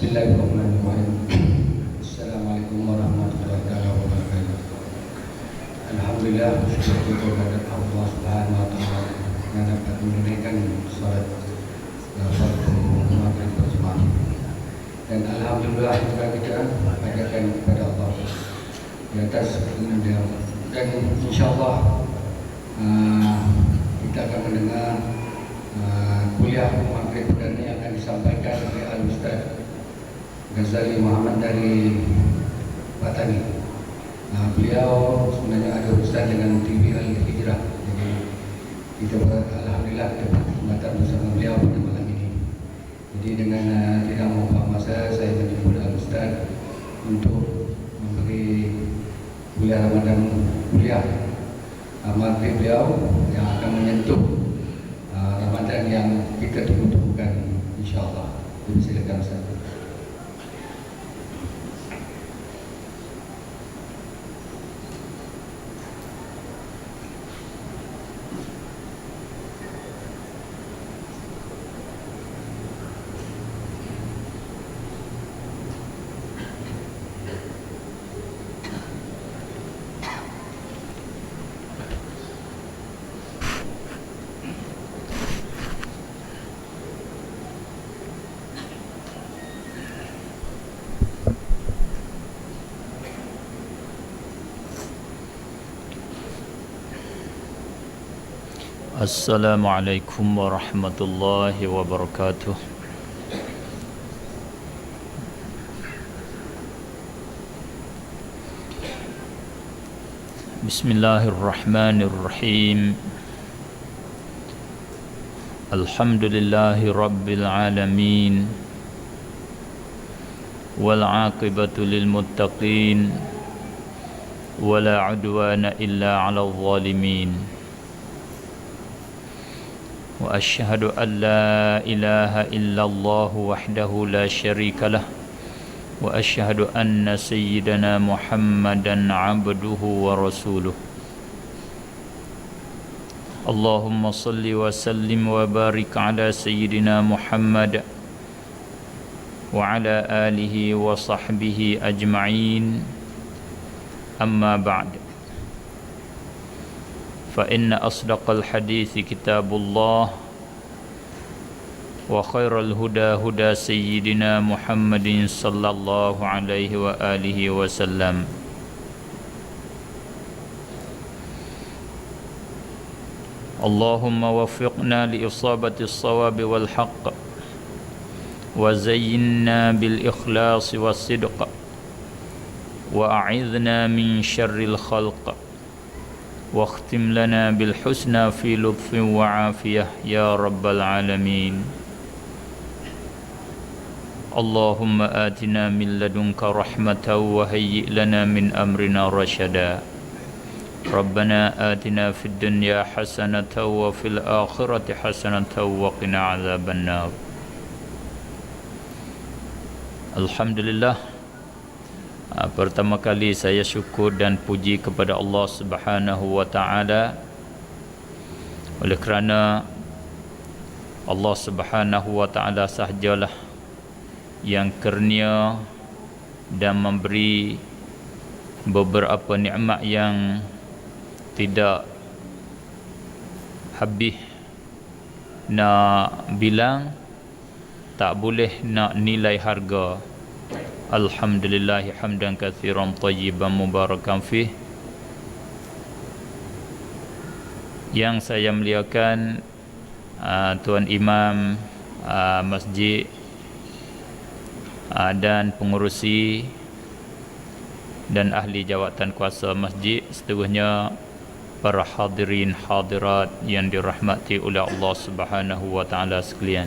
Bismillahirrahmanirrahim. Assalamualaikum warahmatullahi wabarakatuh. Alhamdulillah, syukur kita kepada Allah Subhanahu wa taala yang dapat menunaikan salat fardu maghrib berjamaah. Dan alhamdulillah juga kita panjatkan kepada Allah di atas kemudian, dan insyaallah kita akan mendengar kuliah maghrib perdana yang akan disampaikan oleh Al-Ustaz Ghazali Muhammad dari Patani. Beliau sebenarnya ada urusan dengan TV Al-Hijrah, jadi kita alhamdulillah dapat kesempatan bersama beliau pada malam ini. Jadi dengan tidak membuang masa, saya menjemput Al-Ustaz untuk memberi kuliah Ramadan, kuliah maghrib beliau yang akan menyentuh Ramadan yang kita tunggu-tunggukan, insyaAllah. Jadi silakan Ustaz. Assalamualaikum warahmatullahi wabarakatuh. Bismillahirrahmanirrahim. Alhamdulillahi rabbil alamin. Wal 'aqibatu lil muttaqin. Wala 'udwana illa 'alal zalimin. وأشهد أن لا إله إلا الله وحده لا شريك له وأشهد أن سيدنا محمدا عبده ورسوله اللهم صل وسلم وبارك على سيدنا محمد وعلى آله وصحبه أجمعين أما بعد فإن أصدق الحديث كتاب الله وخير الهدى هدى سيدنا محمد صلى الله عليه وآله وسلم اللهم وفقنا لإصابة الصواب والحق وزينا بالإخلاص والصدق وأعذنا من شر الخلق واختم لنا بالحسنى في لطف وعافية يا رب العالمين اللهم آتنا من لدنك رحمة وهيئ لنا من أمرنا رشدا ربنا آتنا في الدنيا حسنة وفي الآخرة حسنة وقنا عذاب النار. Alhamdulillah, pertama kali saya syukur dan puji kepada Allah Subhanahu wa taala oleh kerana Allah Subhanahu wa taala sahajalah yang kurnia dan memberi beberapa nikmat yang tidak habis nak bilang, tak boleh nak nilai harga. Alhamdulillah hamdan katsiran tayyiban mubarakan fih. Yang saya muliakan Tuan Imam Masjid dan pengurusi dan ahli jawatan kuasa masjid, seterusnya para hadirin hadirat yang dirahmati oleh Allah Subhanahu wa taala sekalian.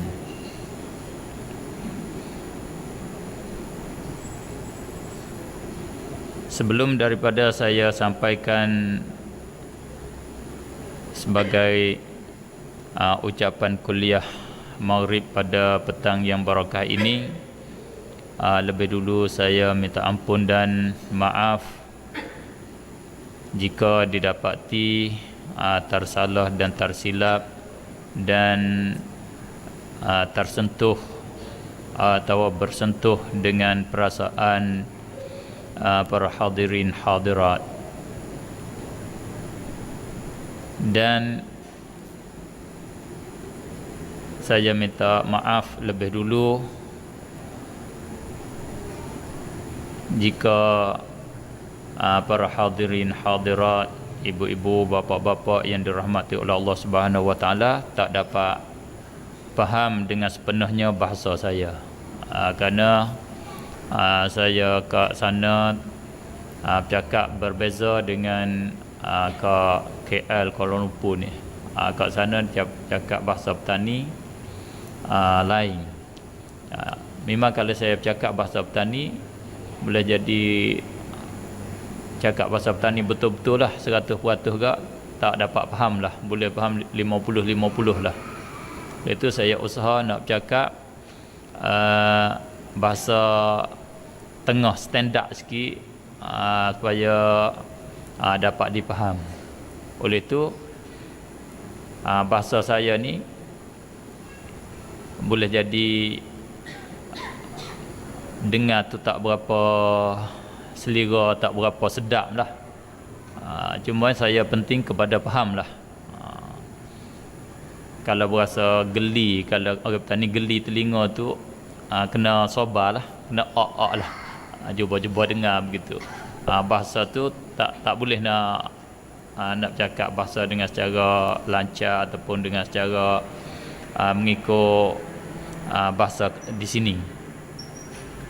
Sebelum daripada saya sampaikan sebagai ucapan kuliah maghrib pada petang yang barakah ini, lebih dulu saya minta ampun dan maaf jika didapati tersalah dan tersilap dan tersentuh atau bersentuh dengan perasaan para hadirin hadirat. Dan saya minta maaf lebih dulu jika para hadirin hadirat, ibu-ibu, bapa-bapa yang dirahmati oleh Allah Subhanahu wa taala tak dapat faham dengan sepenuhnya bahasa saya. Kerana saya kat sana bercakap berbeza dengan kat KL Kuala Lumpur ni. Kat sana cakap bahasa petani lain. Memang kalau saya bercakap bahasa petani boleh jadi cakap bahasa petani betul-betul lah 100% gak, tak dapat faham lah, boleh faham 50-50 lah. Itu saya usaha nak bercakap bahasa tengah, standard sikit, supaya dapat dipaham. Oleh itu bahasa saya ni boleh jadi dengar tu tak berapa selera, tak berapa sedap lah. Cuma saya penting kepada faham lah. Kalau berasa geli, kalau orang petani geli telinga tu, kena sabar lah, kena lah, cuba-cuba dengar begitu. Bahasa tu tak boleh nak bercakap bahasa dengan secara lancar ataupun dengan secara mengikut bahasa di sini.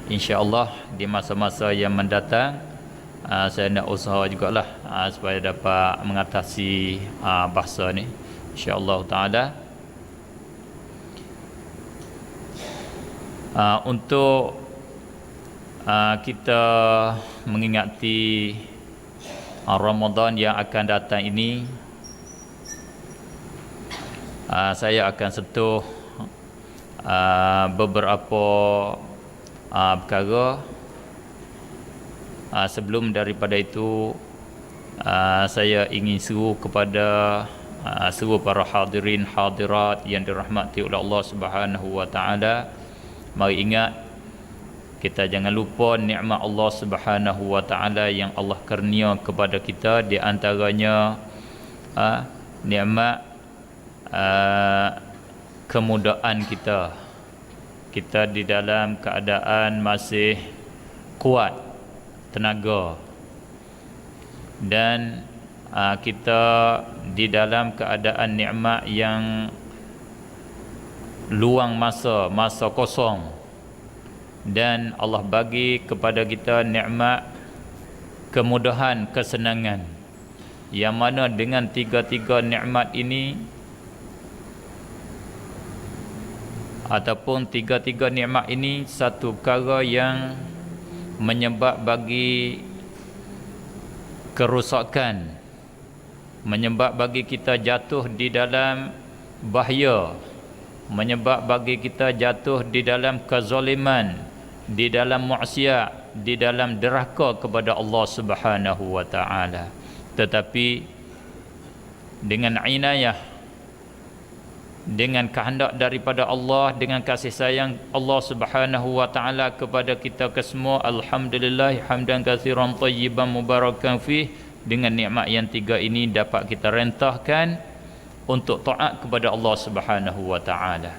InsyaAllah di masa-masa yang mendatang saya nak usaha jugalah supaya dapat mengatasi bahasa ni, InsyaAllah ta'ala. Untuk kita mengingati Ramadan yang akan datang ini, saya akan sentuh beberapa perkara. Sebelum daripada itu, saya ingin seru kepada seru para hadirin hadirat yang dirahmati oleh Allah Subhanahu wa taala. Mari ingat, kita jangan lupa nikmat Allah Subhanahu wa taala yang Allah kurnia kepada kita. Di antaranya nikmat kemudahan kita. Kita di dalam keadaan masih kuat tenaga, dan kita di dalam keadaan nikmat yang luang masa kosong, dan Allah bagi kepada kita nikmat kemudahan, kesenangan, yang mana dengan tiga-tiga nikmat ini ataupun tiga-tiga nikmat ini satu perkara yang menyebab bagi kerosakan, menyebab bagi kita jatuh di dalam bahaya, menyebab bagi kita jatuh di dalam kezaliman, di dalam maksiat, di dalam derhaka kepada Allah Subhanahu wa taala. Tetapi dengan inayah, dengan kehendak daripada Allah, dengan kasih sayang Allah Subhanahu wa taala kepada kita kesemua, alhamdulillah hamdan katsiran tayyiban mubarakan fih, dengan nikmat yang tiga ini dapat kita rentahkan untuk taat kepada Allah Subhanahu wa taala.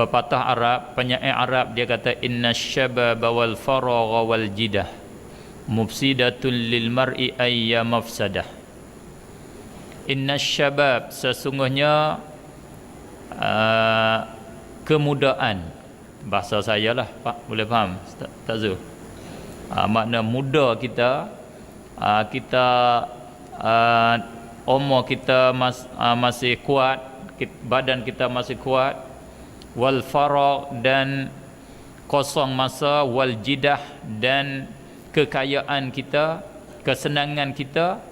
Pepatah Arab, penyair Arab, dia kata innasyababa wal faragha wal jidah mufsidatul lil mar'i ayya mafsadah. Innasyabab, sesungguhnya kemudahan, bahasa saya lah Pak, boleh faham tak Zul? Makna muda kita, kita umur kita masih kuat, badan kita masih kuat, wal faragh, dan kosong masa, wal jidah, dan kekayaan kita, kesenangan kita,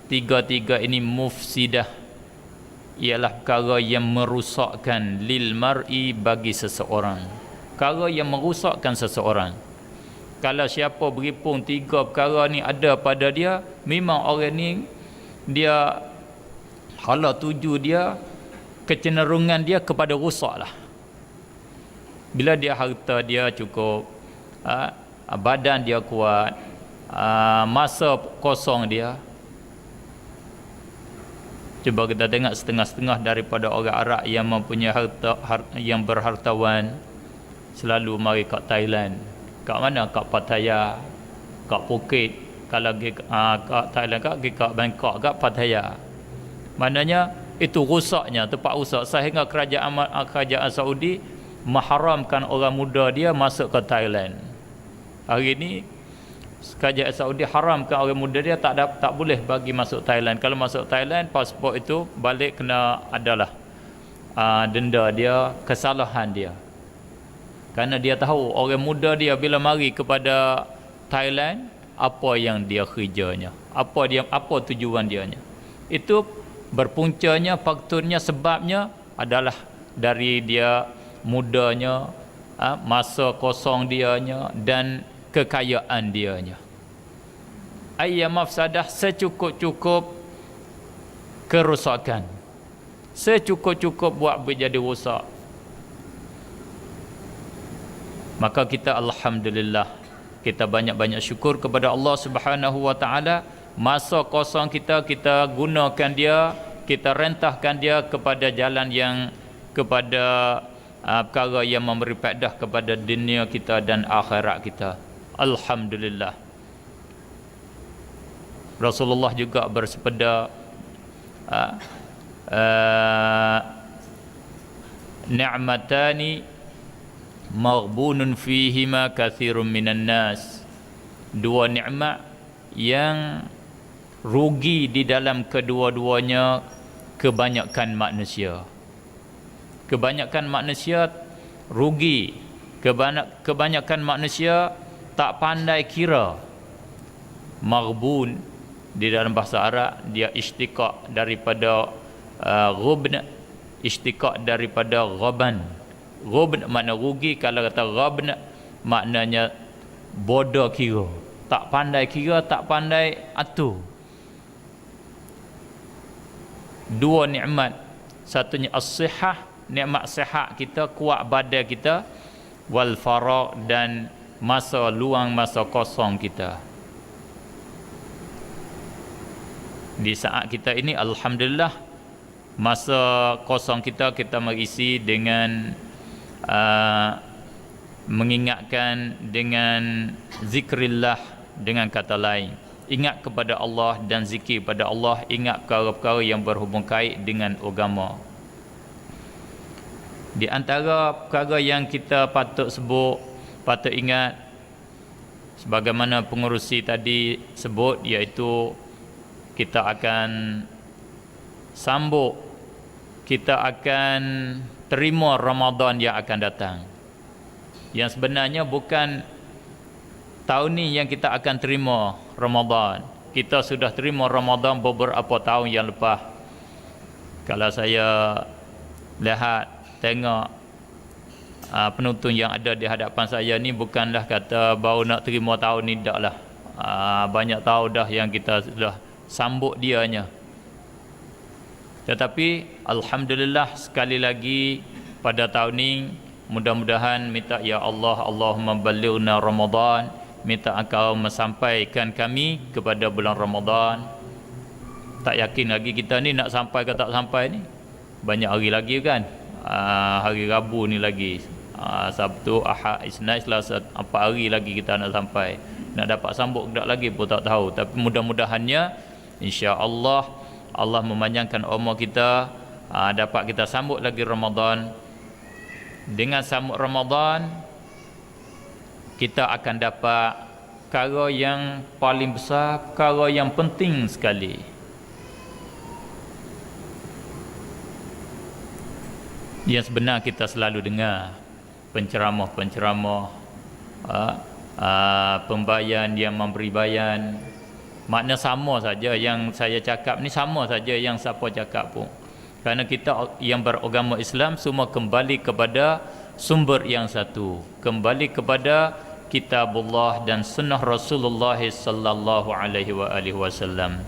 tiga-tiga ini mufsidah, ialah perkara yang merosakkan lil mar'i, bagi seseorang, perkara yang merosakkan seseorang. Kalau siapa beripung tiga perkara ni ada pada dia, memang orang ni dia hala tuju dia kecenderungan dia kepada rosak lah. Bila dia harta dia cukup, badan dia kuat, masa kosong dia. Cuba kita tengok setengah-setengah daripada orang Arab yang mempunyai harta, yang berhartawan, selalu mari kat Thailand. Kat mana? Kat Pattaya, kat Phuket. Kalau pergi kat Thailand, pergi kat Bangkok, kat Pattaya. Maknanya itu rusaknya, tempat rusak, sehingga kerajaan Saudi mengharamkan orang muda dia masuk ke Thailand. Hari ini kerajaan Saudi haramkan orang muda dia tak boleh bagi masuk Thailand. Kalau masuk Thailand, pasport itu balik kena adalah denda dia, kesalahan dia. Kerana dia tahu orang muda dia bila mari kepada Thailand, apa yang dia kerjanya, apa tujuan dianya. Itu berpuncanya, faktornya, sebabnya adalah dari dia mudanya, masa kosong dianya dan kekayaan dianya. Ayya mafsadah, secukup-cukup kerosakan, secukup-cukup buat menjadi rosak. Maka kita alhamdulillah, kita banyak-banyak syukur kepada Allah Subhanahu wa taala. Masa kosong kita gunakan dia, kita rentahkan dia kepada jalan yang, kepada perkara yang memberi faedah kepada dunia kita dan akhirat kita. Alhamdulillah. Rasulullah juga bersabda, ni'matani maghbunun fihima katsirun minan nas. Dua nikmat yang rugi di dalam kedua-duanya kebanyakan manusia. Kebanyakan manusia rugi. Kebanyakan manusia tak pandai kira. Maghbun di dalam bahasa Arab dia istiqaq daripada ghubn, istiqaq daripada ghaban. Ghubn makna rugi, kalau kata ghabn maknanya bodoh kira, tak pandai kira, tak pandai atur. Dua nikmat, satunya as-sihah, nikmat sihat kita, kuat badan kita, wal faragh, dan masa luang, masa kosong kita. Di saat kita ini alhamdulillah, masa kosong kita mengisi dengan mengingatkan dengan zikrillah, dengan kata lain ingat kepada Allah dan zikir pada Allah, ingat perkara-perkara yang berhubung kait dengan agama. Di antara perkara yang kita patut sebut, patut ingat, sebagaimana pengurusi tadi sebut, iaitu kita akan sambut, kita akan terima Ramadan yang akan datang. Yang sebenarnya bukan tahun ni yang kita akan terima Ramadan. Kita sudah terima Ramadan beberapa tahun yang lepas. Kalau saya lihat, tengok penonton yang ada di hadapan saya ni, bukanlah kata baru nak terima tahun ni, tak lah. Banyak tahun dah yang kita sudah sambut dianya. Tetapi alhamdulillah, sekali lagi pada tahun ni, mudah-mudahan minta ya Allah, Allahumma ballighna Ramadan, minta engkau mensampaikan kami kepada bulan Ramadan. Tak yakin lagi kita ni nak sampai ke tak sampai ni. Banyak hari lagi kan. Hari Rabu ni lagi, Sabtu, Ahad, Isnin, Selasa, 4 hari lagi kita nak sampai. Nak dapat sambut ke tak lagi pun tak tahu. Tapi mudah-mudahannya insya-Allah Allah memanjangkan umur kita, dapat kita sambut lagi Ramadan. Dengan sambut Ramadan, kita akan dapat perkara yang paling besar, perkara yang penting sekali. Yang sebenar kita selalu dengar penceramah-penceramah, pembayan yang memberi bayan. Makna sama saja yang saya cakap ni, sama saja yang siapa cakap pun. Kerana kita yang beragama Islam semua kembali kepada sumber yang satu, kembali kepada kitabullah dan sunnah Rasulullah sallallahu alaihi wasallam.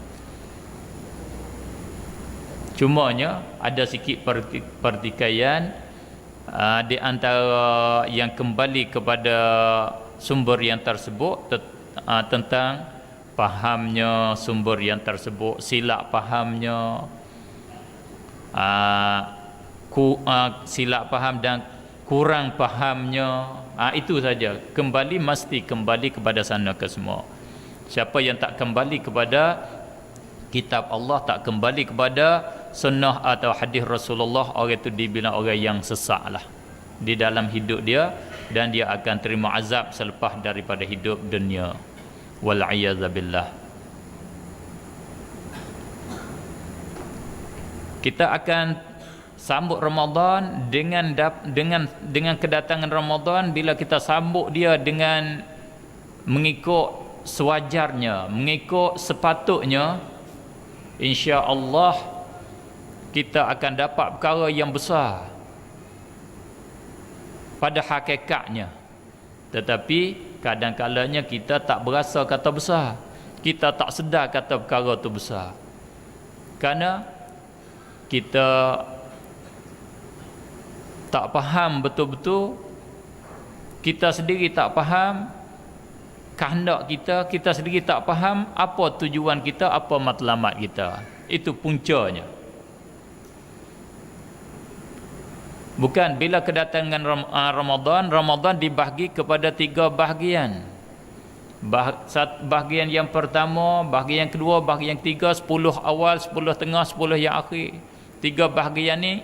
Cumanya ada sikit pertikaian di antara yang kembali kepada sumber yang tersebut tentang fahamnya sumber yang tersebut, silap fahamnya, silap faham dan kurang fahamnya. Itu saja. Mesti kembali kepada sana ke semua. Siapa yang tak kembali kepada kitab Allah, tak kembali kepada sunnah atau hadis Rasulullah, orang itu dibilang orang yang sesak lah di dalam hidup dia, dan dia akan terima azab selepas daripada hidup dunia. Wal'iyadzabillah. Kita akan sambut Ramadan dengan kedatangan Ramadan. Bila kita sambut dia dengan mengikut sewajarnya, mengikut sepatutnya, insya-Allah kita akan dapat perkara yang besar pada hakikatnya. Tetapi kadang-kadangnya kita tak berasa kata besar, kita tak sedar kata perkara tu besar, kerana kita tak faham betul-betul, kita sendiri tak faham kehendak kita, kita sendiri tak faham apa tujuan kita, apa matlamat kita. Itu puncanya. Bukan bila kedatangan Ramadan dibahagi kepada 3 bahagian. Bahagian yang pertama, bahagian yang kedua, bahagian yang ketiga, 10 awal, 10 tengah, 10 yang akhir. 3 bahagian ni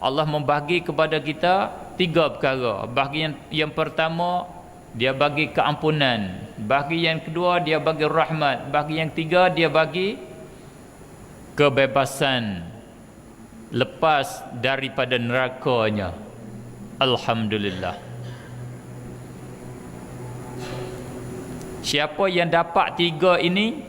Allah membahagi kepada kita 3 perkara. Bahagian yang pertama dia bagi keampunan, bahagian yang kedua dia bagi rahmat, bahagian yang ketiga dia bagi kebebasan lepas daripada nerakanya. Alhamdulillah. Siapa yang dapat 3 ini,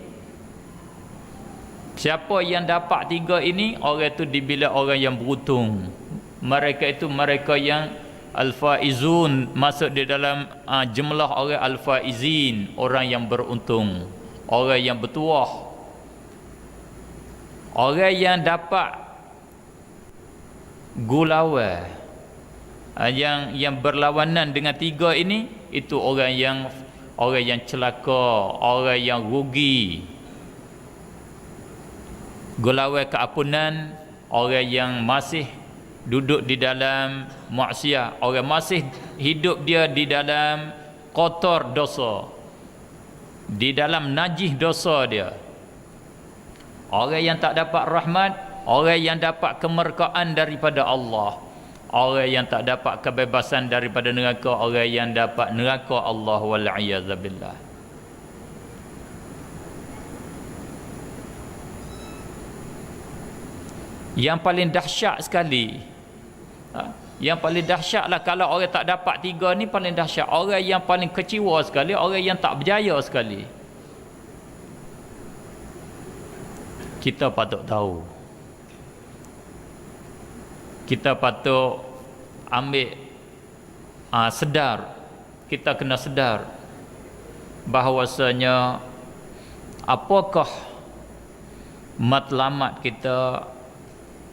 siapa yang dapat 3 ini, orang itu dibilang orang yang beruntung. Mereka itu mereka yang al-faizun, masuk di dalam jumlah orang al-faizin, orang yang beruntung, orang yang bertuah. Orang yang dapat gulawai, yang berlawanan dengan 3 ini, itu orang yang celaka, orang yang rugi. Gulawai keampunan, orang yang masih duduk di dalam maksiat, orang masih hidup dia di dalam kotor dosa, di dalam najis dosa dia. Orang yang tak dapat rahmat, orang yang dapat kemerkaan daripada Allah, orang yang tak dapat kebebasan daripada neraka, orang yang dapat neraka Allah, wal'iyadzabillah. Yang paling dahsyat sekali, yang paling dahsyat lah kalau orang tak dapat 3 ni, paling dahsyat. Orang yang paling kecewa sekali, orang yang tak berjaya sekali. Kita patut tahu, kita patut ambil sedar, kita kena sedar bahawasanya apakah matlamat kita,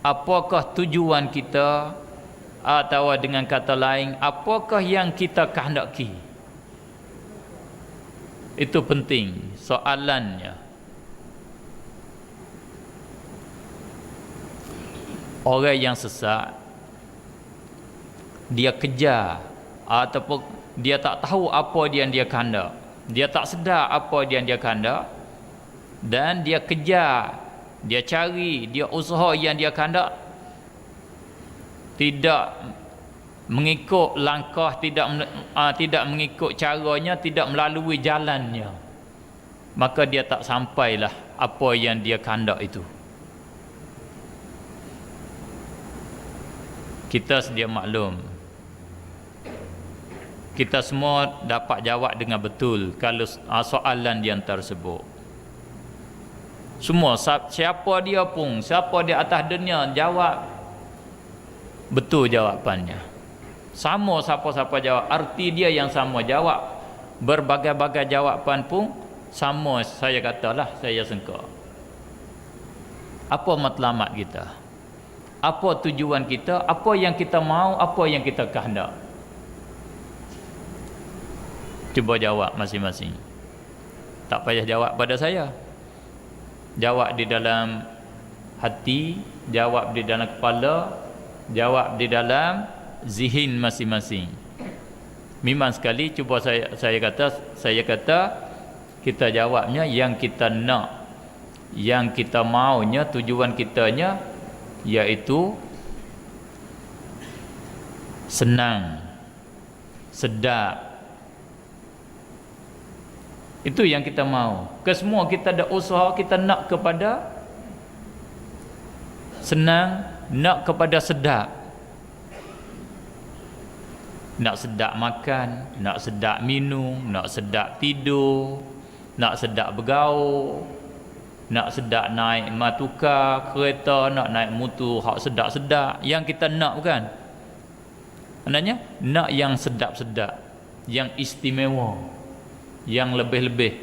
apakah tujuan kita, atau dengan kata lain, apakah yang kita kehendaki. Itu penting soalannya. Orang yang sesat, dia kejar ataupun dia tak tahu apa yang dia kehendak, dia tak sedar apa yang dia kehendak, dan dia kejar, dia cari, dia usaha yang dia kehendak, tidak mengikut langkah, tidak mengikut caranya, tidak melalui jalannya, maka dia tak sampailah apa yang dia kehendak itu. Kita sedia maklum, kita semua dapat jawab dengan betul kalau soalan yang tersebut. Semua, siapa dia pun, siapa di atas dunia, jawab betul jawapannya. Sama siapa-siapa jawab, arti dia yang sama. Jawab berbagai-bagai jawapan pun sama, saya katalah, saya sangka. Apa matlamat kita? Apa tujuan kita? Apa yang kita mau? Apa yang kita kehendak? Cuba jawab masing-masing. Tak payah jawab pada saya. Jawab di dalam hati, jawab di dalam kepala, jawab di dalam zihin masing-masing. Memang sekali cuba saya kata kita jawabnya yang kita nak, yang kita maunya, tujuan kitanya iaitu senang, sedap. Itu yang kita mau. Kesemua kita ada usaha, kita nak kepada senang, nak kepada sedap. Nak sedap makan, nak sedap minum, nak sedap tidur, nak sedap bergaul, nak sedap naik matuka, kereta, nak naik motor hak sedap-sedap. Yang kita nak bukan? Maknanya nak yang sedap-sedap, yang istimewa, yang lebih-lebih.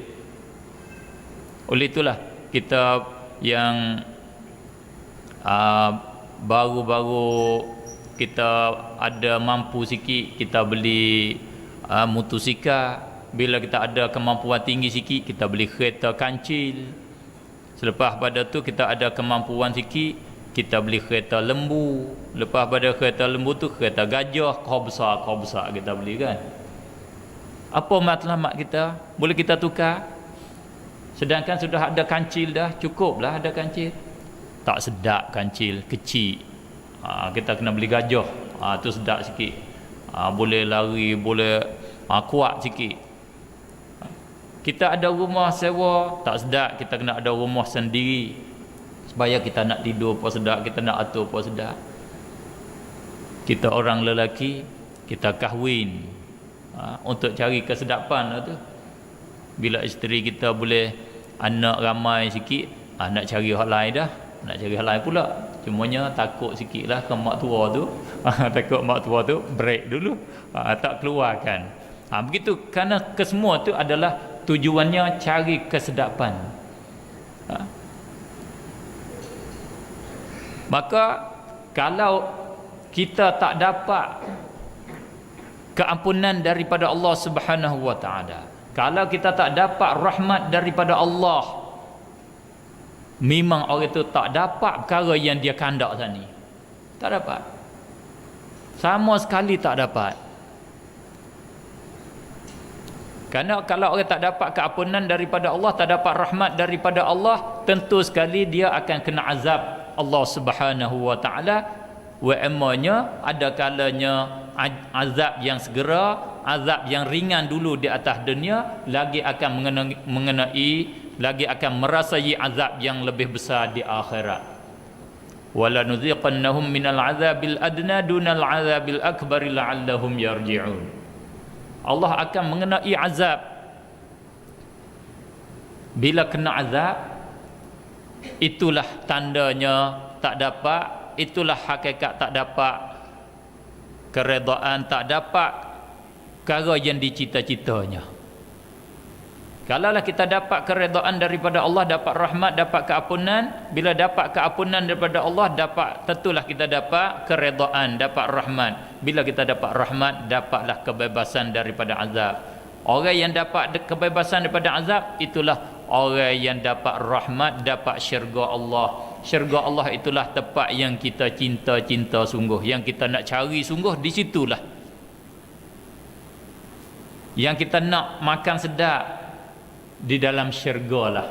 Oleh itulah kita yang baru-baru kita ada mampu sikit, kita beli motosikal. Bila kita ada kemampuan tinggi sikit, kita beli kereta kancil. Selepas pada tu kita ada kemampuan sikit, kita beli kereta lembu. Lepas pada kereta lembu tu kereta gajah, kau besar kita beli kan. Apa matlamat kita? Boleh kita tukar? Sedangkan sudah ada kancil dah, cukuplah ada kancil. Tak sedap kancil, kecil. Kita kena beli gajah. Tu sedap sikit. Boleh lari, boleh kuat sikit. Kita ada rumah sewa, tak sedap, kita kena ada rumah sendiri. Supaya kita nak tidur pun sedap, kita nak atur pun sedap. Kita orang lelaki, kita kahwin untuk cari kesedapan tu. Bila isteri kita boleh anak ramai sikit, nak cari hal lain dah, nak cari hal lain pula. Cumanya takut sikit lah ke mak tua tu. Takut mak tua tu break dulu, tak keluarkan. Begitu, kerana kesemua tu adalah tujuannya cari kesedapan. Maka kalau kita tak dapat keampunan daripada Allah Subhanahu wa taala, kalau kita tak dapat rahmat daripada Allah, memang orang itu tak dapat perkara yang dia kehendak tadi. Tak dapat. Sama sekali tak dapat. Kerana kalau orang tak dapat keampunan daripada Allah, tak dapat rahmat daripada Allah, tentu sekali dia akan kena azab Allah Subhanahu wa taala. Wa amanya ada kalanya azab yang segera, azab yang ringan dulu di atas dunia, lagi akan mengenai lagi akan merasai azab yang lebih besar di akhirat. Wala nuziqannahum minal azabil adna dunal azabil akbar la'allahum yarji'un. Allah akan mengenai azab. Bila kena azab, itulah tandanya tak dapat, itulah hakikat tak dapat keredaan, tak dapat perkara yang dicita-citanya. Kalaulah kita dapat keredaan daripada Allah, dapat rahmat, dapat keampunan, bila dapat keampunan daripada Allah, dapat, tentulah kita dapat keredaan, dapat rahmat. Bila kita dapat rahmat, dapatlah kebebasan daripada azab. Orang yang dapat kebebasan daripada azab, itulah orang yang dapat rahmat, dapat syurga Allah. Syurga Allah itulah tempat yang kita cinta-cinta sungguh, yang kita nak cari sungguh, di situlah. Yang kita nak makan sedap, di dalam syurga lah.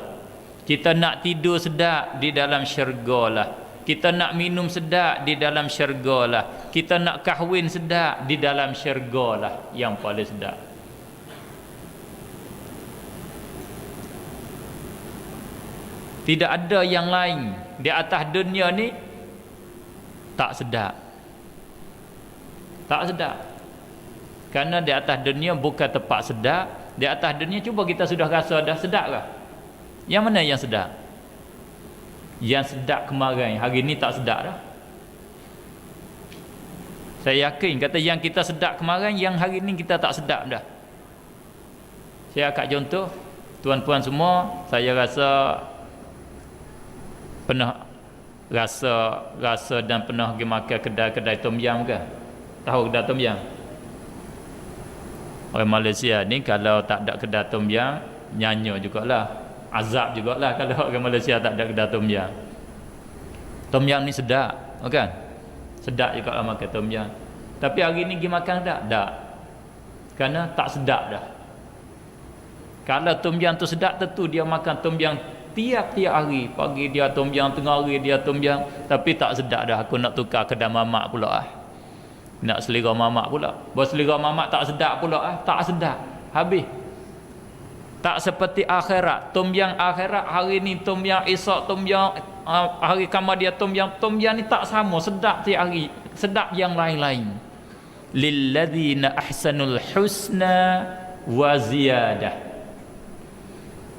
Kita nak tidur sedap, di dalam syurga lah. Kita nak minum sedap, di dalam syurga lah. Kita nak kahwin sedap, di dalam syurga lah, yang paling sedap. Tidak ada yang lain di atas dunia ni tak sedap. Tak sedap. Kerana di atas dunia bukan tempat sedap. Di atas dunia cuba kita sudah rasa dah sedap kah? Yang mana yang sedap? Yang sedap kemarin, hari ni tak sedap dah. Saya yakin kata yang kita sedap kemarin, yang hari ni kita tak sedap dah. Saya akan contoh, tuan-tuan semua, saya rasa pernah rasa dan pernah pergi makan kedai-kedai tom yam ke? Tahu kedai tom yam? Orang Malaysia ni kalau tak ada kedai tom yam, nyanyi jugalah, azab jugalah kalau orang Malaysia tak ada kedai tom yam. Tom yam ni sedap, kan? Sedap juga lah makan tom yam. Tapi hari ni pergi makan tak? Tak. Kerana tak sedap dah. Kalau tom yam tu sedap, tentu dia makan tom yam tiap-tiap hari. Pagi dia tom yam, tengah hari dia tom yam. Tapi tak sedap dah. Aku nak tukar kedai mamak pula. Nak selera mamak pula. Buat selera mamak tak sedap pula. Tak sedap. Habis. Tak seperti akhirat. Tom yam akhirat hari ni tom yam, esok tom yam, hari kemudian tom yam ni tak sama, sedap tiap hari, sedap yang lain-lain. Lilladzina ahsanul husna wa ziyadah.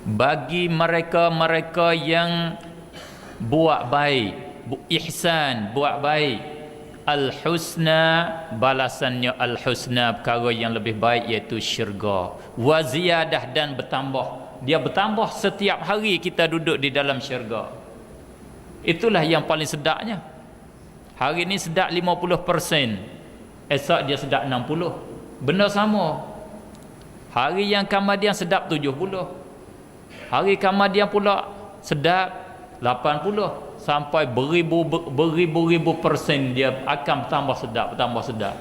Bagi mereka-mereka yang buat baik, ihsan, buat baik, al-husna, balasannya al-husna, perkara yang lebih baik iaitu syurga, wa ziyadah, dan bertambah. Dia bertambah setiap hari kita duduk di dalam syurga. Itulah yang paling sedapnya. Hari ni sedap 50%, esok dia sedap 60%. Benda sama. Hari yang kemudian sedap 70%. Hari kemudian pula sedap 80%, sampai beribu-ribu persen dia akan bertambah sedap.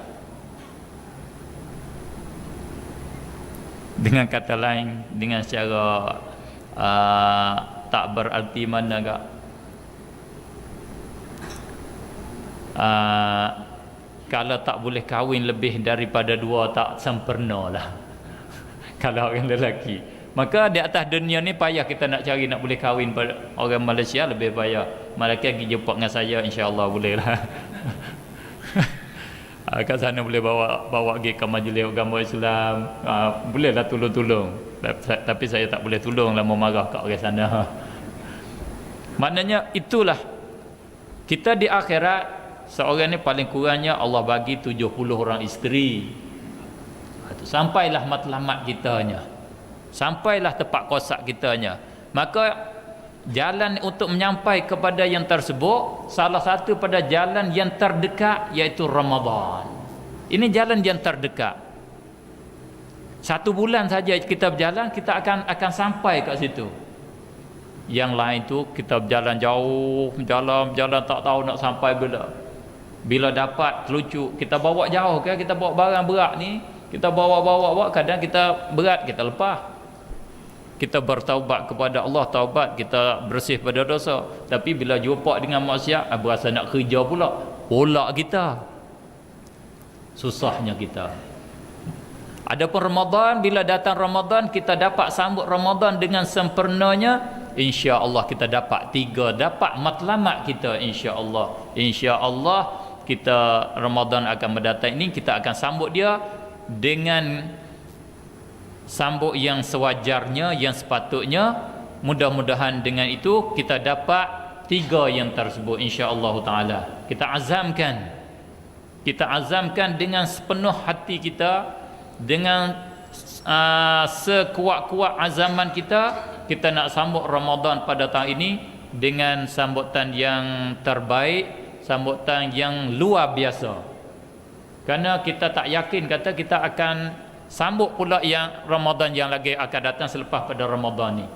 Dengan kata lain, dengan secara tak berarti mana agak kalau tak boleh kahwin lebih daripada 2 tak sempurna lah. Kalau orang lelaki, maka di atas dunia ni payah kita nak cari nak boleh kahwin pada orang Malaysia, lebih payah. Mereka pergi jumpa dengan saya, insya-Allah boleh lah. Kat sana boleh bawa pergi ke majlis agama Islam, bolehlah tolong-tolong. Tapi saya tak boleh tolong lah, memarah kat orang sana. Maknanya itulah kita di akhirat, seorang ni paling kurangnya Allah bagi 70 orang isteri. Sampailah matlamat kitanya, sampailah tepat kosak kitanya. Maka jalan untuk menyampai kepada yang tersebut, salah satu pada jalan yang terdekat iaitu Ramadan. Ini jalan yang terdekat. 1 bulan saja kita berjalan, kita akan sampai kat situ. Yang lain tu kita berjalan jauh, berjalan tak tahu nak sampai bila dapat telucuk. Kita bawa jauh kan, kita bawa barang berat ni, kita bawa, kadang kita berat, kita lepas. Kita bertaubat kepada Allah, taubat, kita bersih pada dosa. Tapi bila jumpa dengan maksiat, berasa nak kerja pula kita. Susahnya kita. Adapun Ramadan, bila datang Ramadan, kita dapat sambut Ramadan dengan sempurnanya, insya-Allah kita dapat 3, dapat matlamat kita, insya-Allah. Insya-Allah kita Ramadan akan mendatang ini, kita akan sambut dia dengan sambut yang sewajarnya, yang sepatutnya. Mudah-mudahan dengan itu kita dapat 3 yang tersebut, insya-Allah taala. Kita azamkan dengan sepenuh hati kita, dengan sekuat-kuat azaman kita nak sambut Ramadan pada tahun ini dengan sambutan yang terbaik, sambutan yang luar biasa. Kerana kita tak yakin kata kita akan sambut pula yang Ramadan yang lagi akan datang selepas pada Ramadan ni.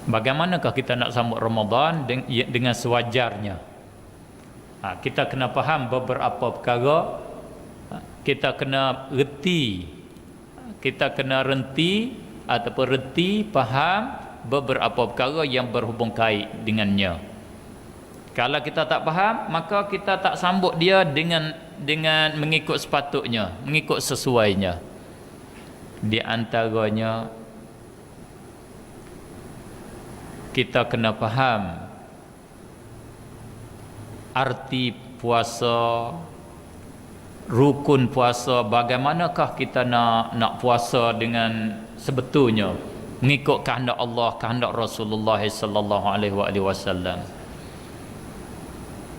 Bagaimanakah kita nak sambut Ramadan dengan sewajarnya? Kita kena faham beberapa perkara. Kita kena reti ataupun faham beberapa perkara yang berhubung kait dengannya. Kalau kita tak faham, maka kita tak sambut dia dengan mengikut sepatutnya, mengikut sesuainya. Di antaranya kita kena faham arti puasa, rukun puasa, bagaimanakah kita nak puasa dengan sebetulnya, mengikut kehendak Allah, kehendak Rasulullah sallallahu alaihi wasallam.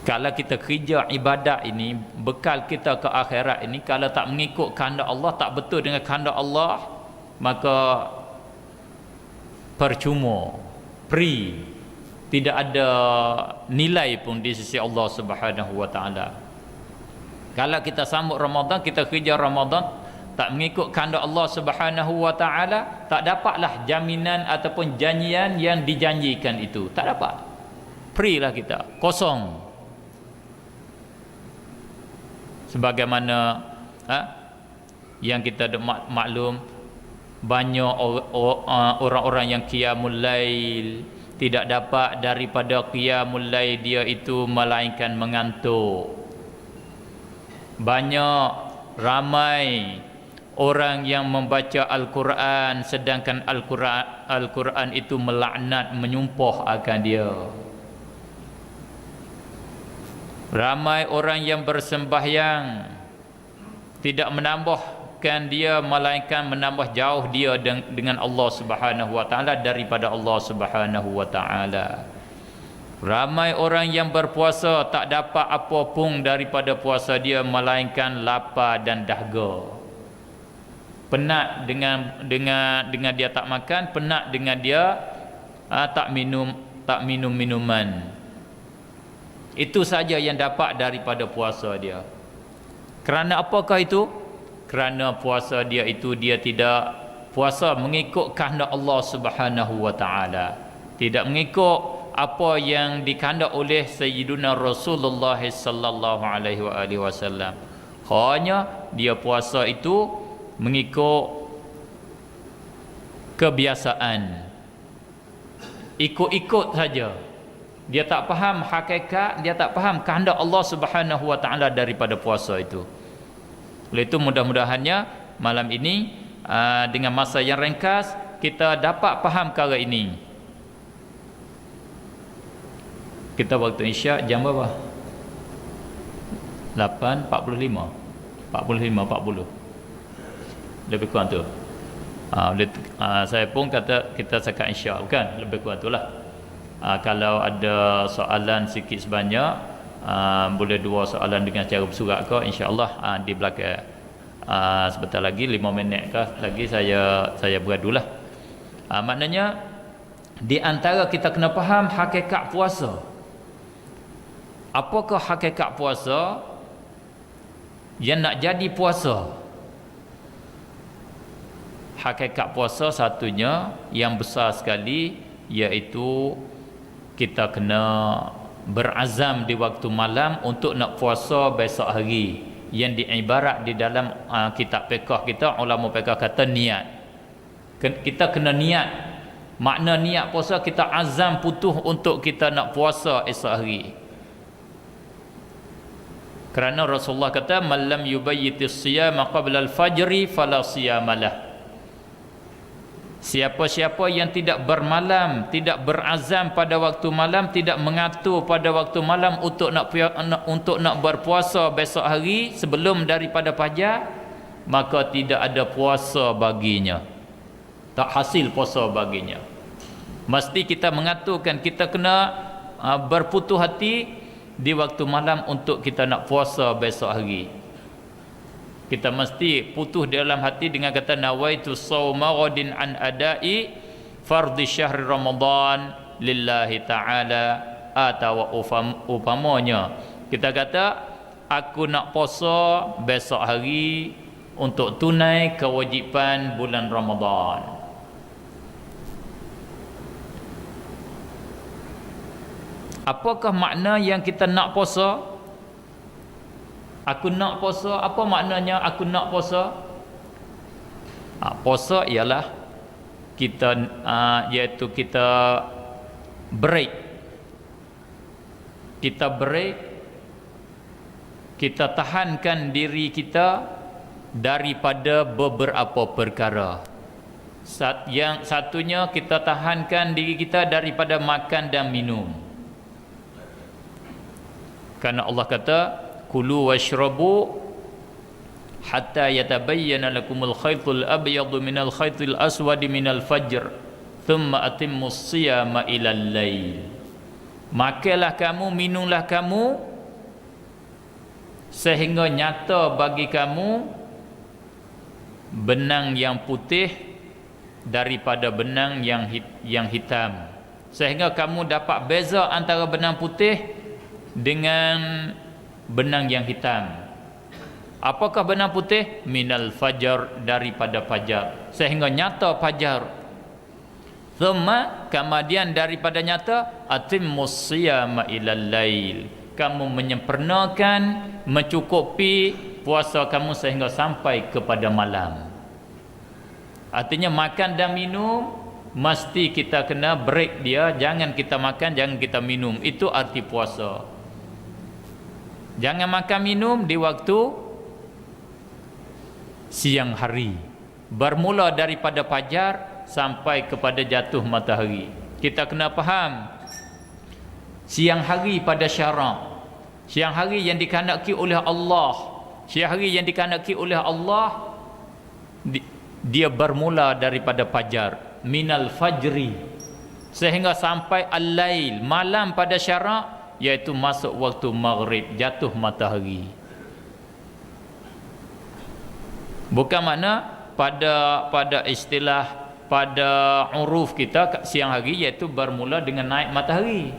Kalau kita kerja ibadat ini, bekal kita ke akhirat ini, kalau tak mengikut kehendak Allah, tak betul dengan kehendak Allah, maka percuma. free, tidak ada nilai pun di sisi Allah Subhanahu wa taala. Kalau kita sambut Ramadan, kita kejar Ramadan tak mengikut kehendak Allah Subhanahu wa taala, tak dapatlah jaminan ataupun janjian yang dijanjikan itu. Tak dapat. Free lah kita, kosong. Sebagaimana yang kita maklum, banyak orang-orang yang qiyamul lail tidak dapat daripada qiyamul lail dia itu melainkan mengantuk. Banyak ramai orang yang membaca Al-Quran sedangkan Al-Quran itu melaknat, menyumpah akan dia. Ramai orang yang bersembahyang tidak menambahkan dia melainkan menambah jauh dia dengan Allah Subhanahu wa taala daripada Allah Subhanahu wa taala. Ramai orang yang berpuasa tak dapat apa pun daripada puasa dia melainkan lapar dan dahaga. Penat dengan dia tak makan, penat dengan dia tak minum minuman. Itu saja yang dapat daripada puasa dia. Kerana apakah itu? Kerana puasa dia itu dia tidak puasa mengikut kehendak Allah Subhanahu wa taala. Tidak mengikut apa yang dikehendak oleh Sayyiduna Rasulullah sallallahu alaihi wasallam. Hanya dia puasa itu mengikut kebiasaan. Ikut-ikut saja. Dia tak faham hakikat, dia tak faham kehendak Allah Subhanahu wa taala daripada puasa itu. Oleh itu mudah-mudahannya malam ini dengan masa yang ringkas kita dapat faham perkara ini. Kita waktu Isyak jam berapa? 8.45 40 lebih kurang tu. Saya pun kata kita cakap Isyak, bukan? Lebih kurang tu lah. Kalau ada soalan sikit sebanyak, boleh dua soalan dengan cara bersurat ke, insya-Allah di belakang sebentar lagi 5 minit ke lagi saya beradulah. Maknanya di antara kita kena faham hakikat puasa. Apakah hakikat puasa yang nak jadi puasa? Hakikat puasa satunya yang besar sekali, iaitu kita kena berazam di waktu malam untuk nak puasa besok hari, yang diibarat di dalam kitab fiqh kita, ulama fiqh kata niat. Kita kena niat. Makna niat puasa, kita azam putuh untuk kita nak puasa esok hari. Kerana Rasulullah kata man lam yubayyitis siyama qabla al-fajri fala siyamalah. Siapa-siapa yang tidak bermalam, tidak berazam pada waktu malam, tidak mengatur pada waktu malam untuk nak berpuasa besok hari sebelum daripada fajar, maka tidak ada puasa baginya. Tak hasil puasa baginya. Mesti kita mengaturkan, kita kena berputus hati di waktu malam untuk kita nak puasa besok hari. Kita mesti putus dalam hati dengan kata nawaitu shauma ghadin an adai fardhi syahr Ramadan lillahi ta'ala, atau upamanya kita kata aku nak puasa besok hari untuk tunai kewajipan bulan Ramadan. Apakah makna yang kita nak puasa? Aku nak puasa, apa maknanya aku nak puasa? Puasa ialah kita iaitu kita break. Kita break, kita tahankan diri kita daripada beberapa perkara. Yang satunya kita tahankan diri kita daripada makan dan minum. Karena Allah kata kulu washrabu hatta yatabayyana lakumul khaytul abyadu minal khaytil aswadi minal fajr thumma atimmus siyama ilal lail. Makanlah kamu, minumlah kamu sehingga nyata bagi kamu benang yang putih daripada benang yang hitam, sehingga kamu dapat beza antara benang putih dengan benang yang hitam. Apakah benang putih? Minal fajar, daripada fajar, sehingga nyata fajar. Thumma, kemudian daripada nyata, atimmus siyama ilal lail, kamu menyempurnakan, mencukupi puasa kamu sehingga sampai kepada malam. Artinya makan dan minum mesti kita kena break dia, jangan kita makan, jangan kita minum. Itu arti puasa. Jangan makan minum di waktu siang hari, bermula daripada fajar sampai kepada jatuh matahari. Kita kena faham siang hari pada syarak, siang hari yang dikehendaki oleh Allah, siang hari yang dikehendaki oleh Allah, dia bermula daripada fajar, minal fajri, sehingga sampai al-lail, malam pada syarak, iaitu masuk waktu maghrib, jatuh matahari. Bukan makna pada istilah, pada uruf kita siang hari iaitu bermula dengan naik matahari.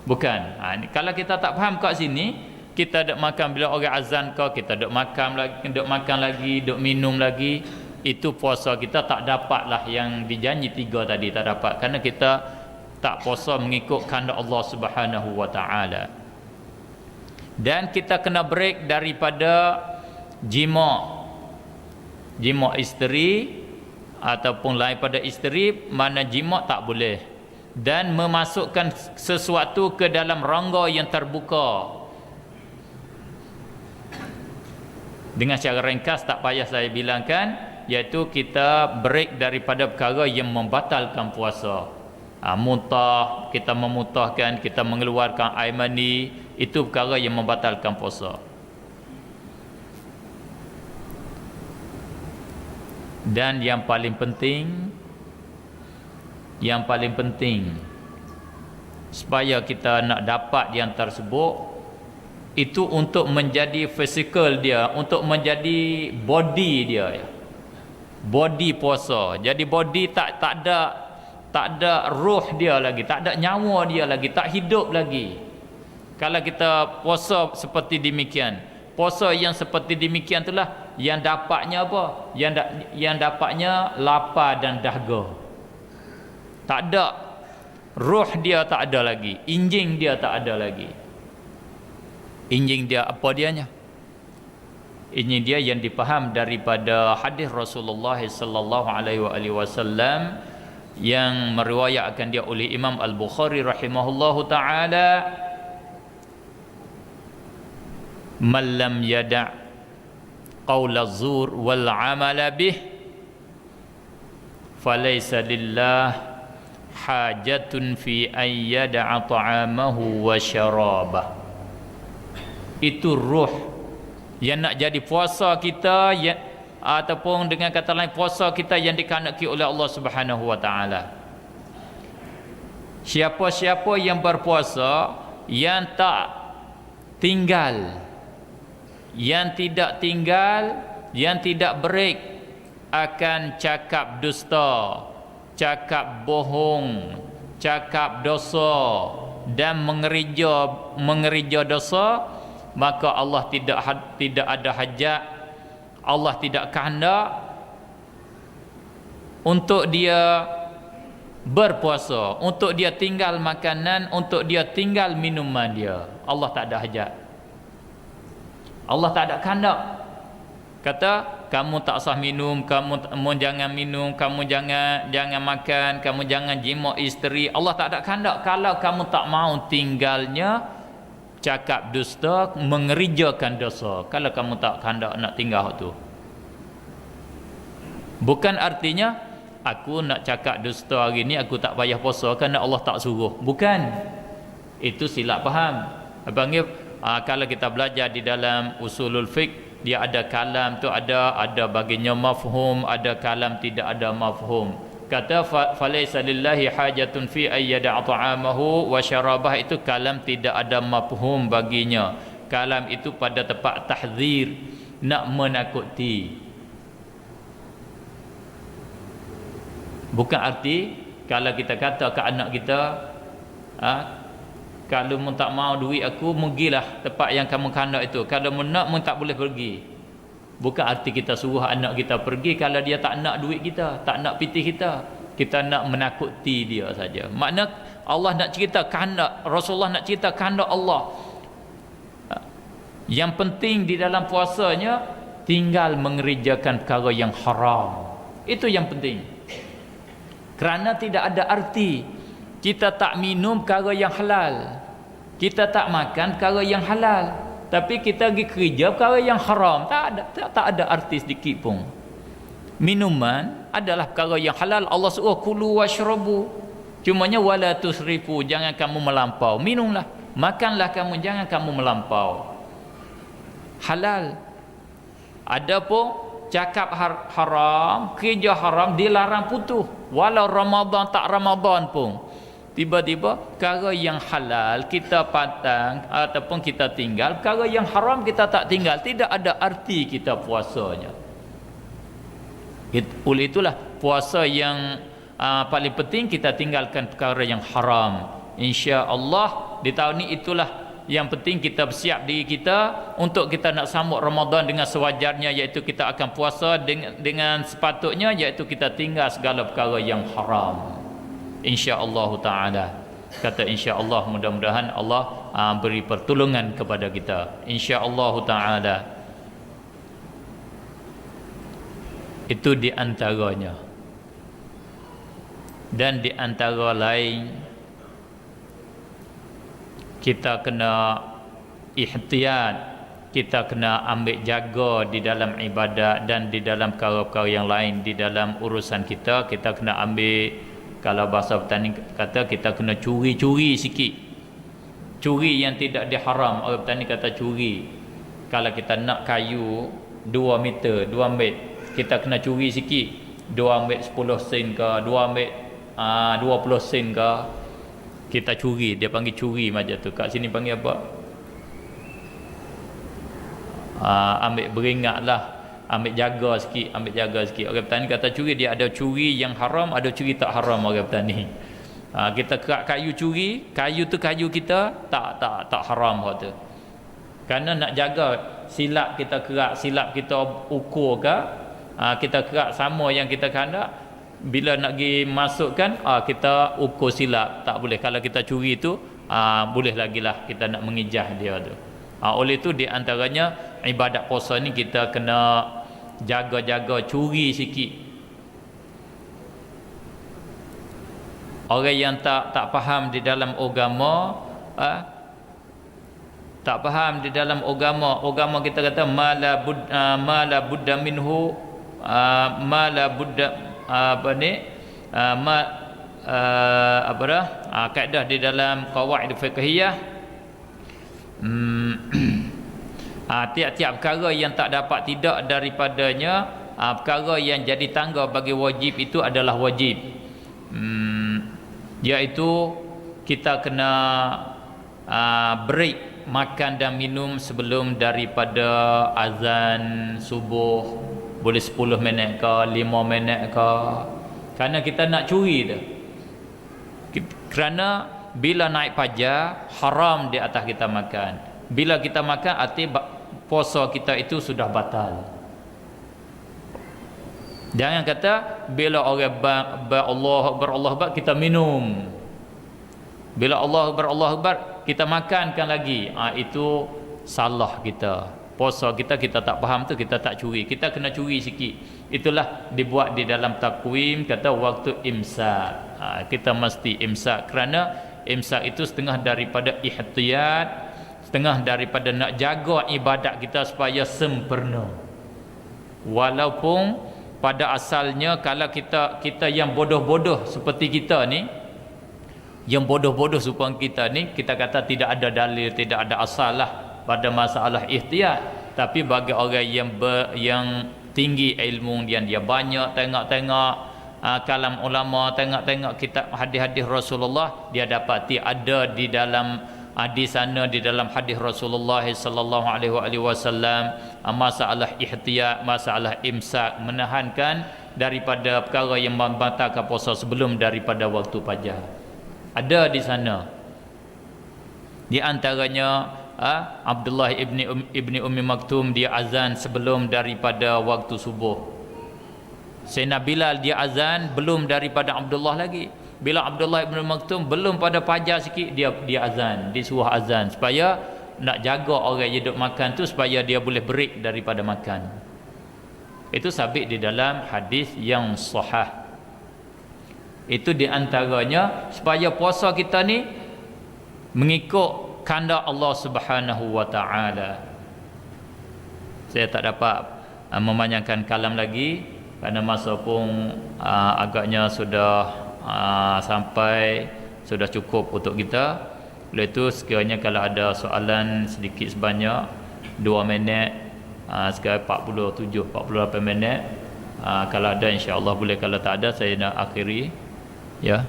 Bukan. Kalau kita tak faham kat sini, kita duk makan bila orang azan ke, kita duk makan lagi, duk minum lagi, itu puasa kita tak dapatlah yang dijanji 3 tadi, tak dapat, kerana kita tak puasa mengikut kehendak Allah Subhanahu wa taala. Dan kita kena break daripada jima' isteri ataupun lain pada isteri, mana jima' tak boleh, dan memasukkan sesuatu ke dalam rongga yang terbuka. Dengan cara ringkas, tak payah saya bilangkan, iaitu kita break daripada perkara yang membatalkan puasa. Muntah, kita memutahkan, kita mengeluarkan air mani, itu perkara yang membatalkan puasa. Dan yang paling penting supaya kita nak dapat yang tersebut, itu untuk menjadi fizikal dia, untuk menjadi body dia, body puasa. Jadi body tak ada roh dia lagi, tak ada nyawa dia lagi, tak hidup lagi. Kalau kita puasa seperti demikian, puasa yang seperti demikian itulah yang dapatnya apa? Yang dapatnya lapar dan dahaga. Tak ada roh dia, tak ada lagi, injing dia tak ada lagi. Injing dia apa dianya? Ini dia yang dipaham daripada hadis Rasulullah sallallahu alaihi wasallam yang meriwayatkan dia oleh Imam Al-Bukhari rahimahullahu taala, man lam yada' qaula zur wal amala bih falaysa lillah hajatun fi an yada'a ta'amahu wa syarabah. Itu ruh yang nak jadi puasa kita, ataupun dengan kata lain puasa kita yang dikehendaki oleh Allah Subhanahu wa taala. Siapa-siapa yang berpuasa yang tak tinggal, yang tidak tinggal, yang tidak break akan cakap dusta, cakap bohong, cakap dosa dan mengerja dosa, maka Allah tidak ada hajat, Allah tidak kehendak untuk dia berpuasa, untuk dia tinggal makanan, untuk dia tinggal minuman dia. Allah tak ada hajat, Allah tak ada kehendak. Kata kamu tak sah minum, kamu jangan minum, kamu jangan makan, kamu jangan jima' isteri. Allah tak ada kehendak. Kalau kamu tak mau tinggalnya cakap dusta, mengerjakan dosa, kalau kamu tak kehendak nak tinggal tu, bukan artinya aku nak cakap dusta hari ni aku tak payah puasa kerana Allah tak suruh. Bukan, itu silap faham. Panggil kalau kita belajar di dalam usulul fiqh, dia ada kalam tu ada baginya mafhum, ada kalam tidak ada mafhum. Kata falaysa lillahi hajatun fi ayyada ta'amahu wa syarabah, itu kalam tidak ada mafhum baginya. Kalam itu pada tempat tahzir, nak menakuti. Bukan arti Kalau kita kata ke anak kita, kalau mu tak mau duit aku, pergilah tempat yang kamu kandak itu. Kalau mu nak, mu tak boleh pergi. Bukan arti kita suruh anak kita pergi kalau dia tak nak duit kita, tak nak pitih kita. Kita nak menakuti dia saja. Makna Allah nak cerita kehendak, Rasulullah nak cerita kehendak Allah. Yang penting di dalam puasanya tinggal mengerjakan perkara yang haram. Itu yang penting. Kerana tidak ada arti kita tak minum perkara yang halal, kita tak makan perkara yang halal, tapi kita pergi kerja perkara yang haram. Tak ada arti sedikit pun. Minuman adalah perkara yang halal. Allah suruh kulu washrabu, cumanya wala tusrifu, jangan kamu melampau. Minumlah, makanlah kamu, jangan kamu melampau. Halal. Adapun cakap haram, kerja haram, dilarang putus. Walau Ramadan tak Ramadan pun, tiba-tiba perkara yang halal kita patang ataupun kita tinggal, perkara yang haram kita tak tinggal. Tidak ada arti kita puasanya. Oleh itulah puasa yang paling penting kita tinggalkan perkara yang haram. Insya-Allah di tahun ini itulah yang penting kita bersiap diri kita untuk kita nak sambut Ramadan dengan sewajarnya, iaitu kita akan puasa dengan sepatutnya, iaitu kita tinggal segala perkara yang haram. Insya-Allah taala. Kata insya-Allah, mudah-mudahan Allah beri pertolongan kepada kita. Insya-Allah taala. Itu di antaranya. Dan di antara lain, kita kena ihtiyat, kita kena ambil jaga di dalam ibadat dan di dalam perkara-perkara yang lain. Di dalam urusan kita kena ambil, kalau bahasa petani kata, kita kena curi-curi sikit. Curi yang tidak diharam. Orang petani kata curi. Kalau kita nak kayu 2 meter, 2 meter, kita kena curi sikit. 2 ambil 10 sen ke, 2 ambil 20 sen ke, kita curi. Dia panggil curi macam tu. Kat sini panggil apa? Ambil beringat lah, ambil jaga sikit, ambil jaga sikit. Orang petani kata curi, dia ada curi yang haram, ada curi tak haram. Orang petani, kita kerak kayu curi, kayu tu kayu kita, tak haram tu. Kerana nak jaga silap kita kerak, silap kita ukur ke, kita kerak sama yang kita kandak, bila nak pergi masukkan, kita ukur silap, tak boleh. Kalau kita curi tu boleh lagi lah kita nak mengijah dia tu. Oleh itu di antaranya ibadat puasa ni kita kena jaga-jaga curi sikit. Orang yang tak faham di dalam agama, tak faham di dalam agama kita kata mala budda minhu, mala budda kaedah di dalam qawaid fiqhiyah, tiap-tiap perkara yang tak dapat tidak daripadanya, perkara yang jadi tangga bagi wajib itu adalah wajib, iaitu kita kena break makan dan minum sebelum daripada azan subuh. Boleh 10 minit ke, 5 minit ke, kerana kita nak curi tu. Kerana bila naik pajar, haram di atas kita makan. Bila kita makan, arti puasa kita itu sudah batal. Jangan kata bila orang Allah Akbar kita minum, bila Allah Akbar kita makankan lagi, itu salah kita. Puasa kita tak faham tu, kita tak curi, kita kena curi sikit. Itulah dibuat di dalam takwim, kata waktu imsak. Kita mesti imsak, kerana imsak itu setengah daripada ihtiyat, setengah daripada nak jaga ibadat kita supaya sempurna. Walaupun pada asalnya kalau kita yang bodoh-bodoh seperti kita ni, yang bodoh-bodoh supaya kita ni, kita kata tidak ada dalil, tidak ada asal lah pada masalah ihtiyat. Tapi bagi orang yang tinggi ilmu, dia banyak tengok kalam ulama, tengok kitab hadis-hadis Rasulullah, dia dapati ada di dalam di sana, di dalam hadis Rasulullah sallallahu alaihi wasallam, masalah ihtiyat, masalah imsak, menahankan daripada perkara yang membatalkan puasa sebelum daripada waktu fajar. Ada di sana. Di antaranya Abdullah ibni Ummi Maktum, dia azan sebelum daripada waktu subuh. Sayyidina Bilal dia azan belum daripada Abdullah lagi. Bila Abdullah ibni Maktum belum pada fajar sikit, dia azan, disuruh azan supaya nak jaga orang yang duduk makan tu supaya dia boleh break daripada makan. Itu sabit di dalam hadis yang sahih. Itu di antaranya supaya puasa kita ni mengikut kehendak Allah Subhanahu wa taala. Saya tak dapat memanjangkan kalam lagi kerana masa pun agaknya sudah sampai, sudah cukup untuk kita. Oleh itu sekiranya kalau ada soalan sedikit sebanyak 2 minit, sekarang 48 minit, kalau ada insya-Allah boleh, kalau tak ada saya nak akhiri ya.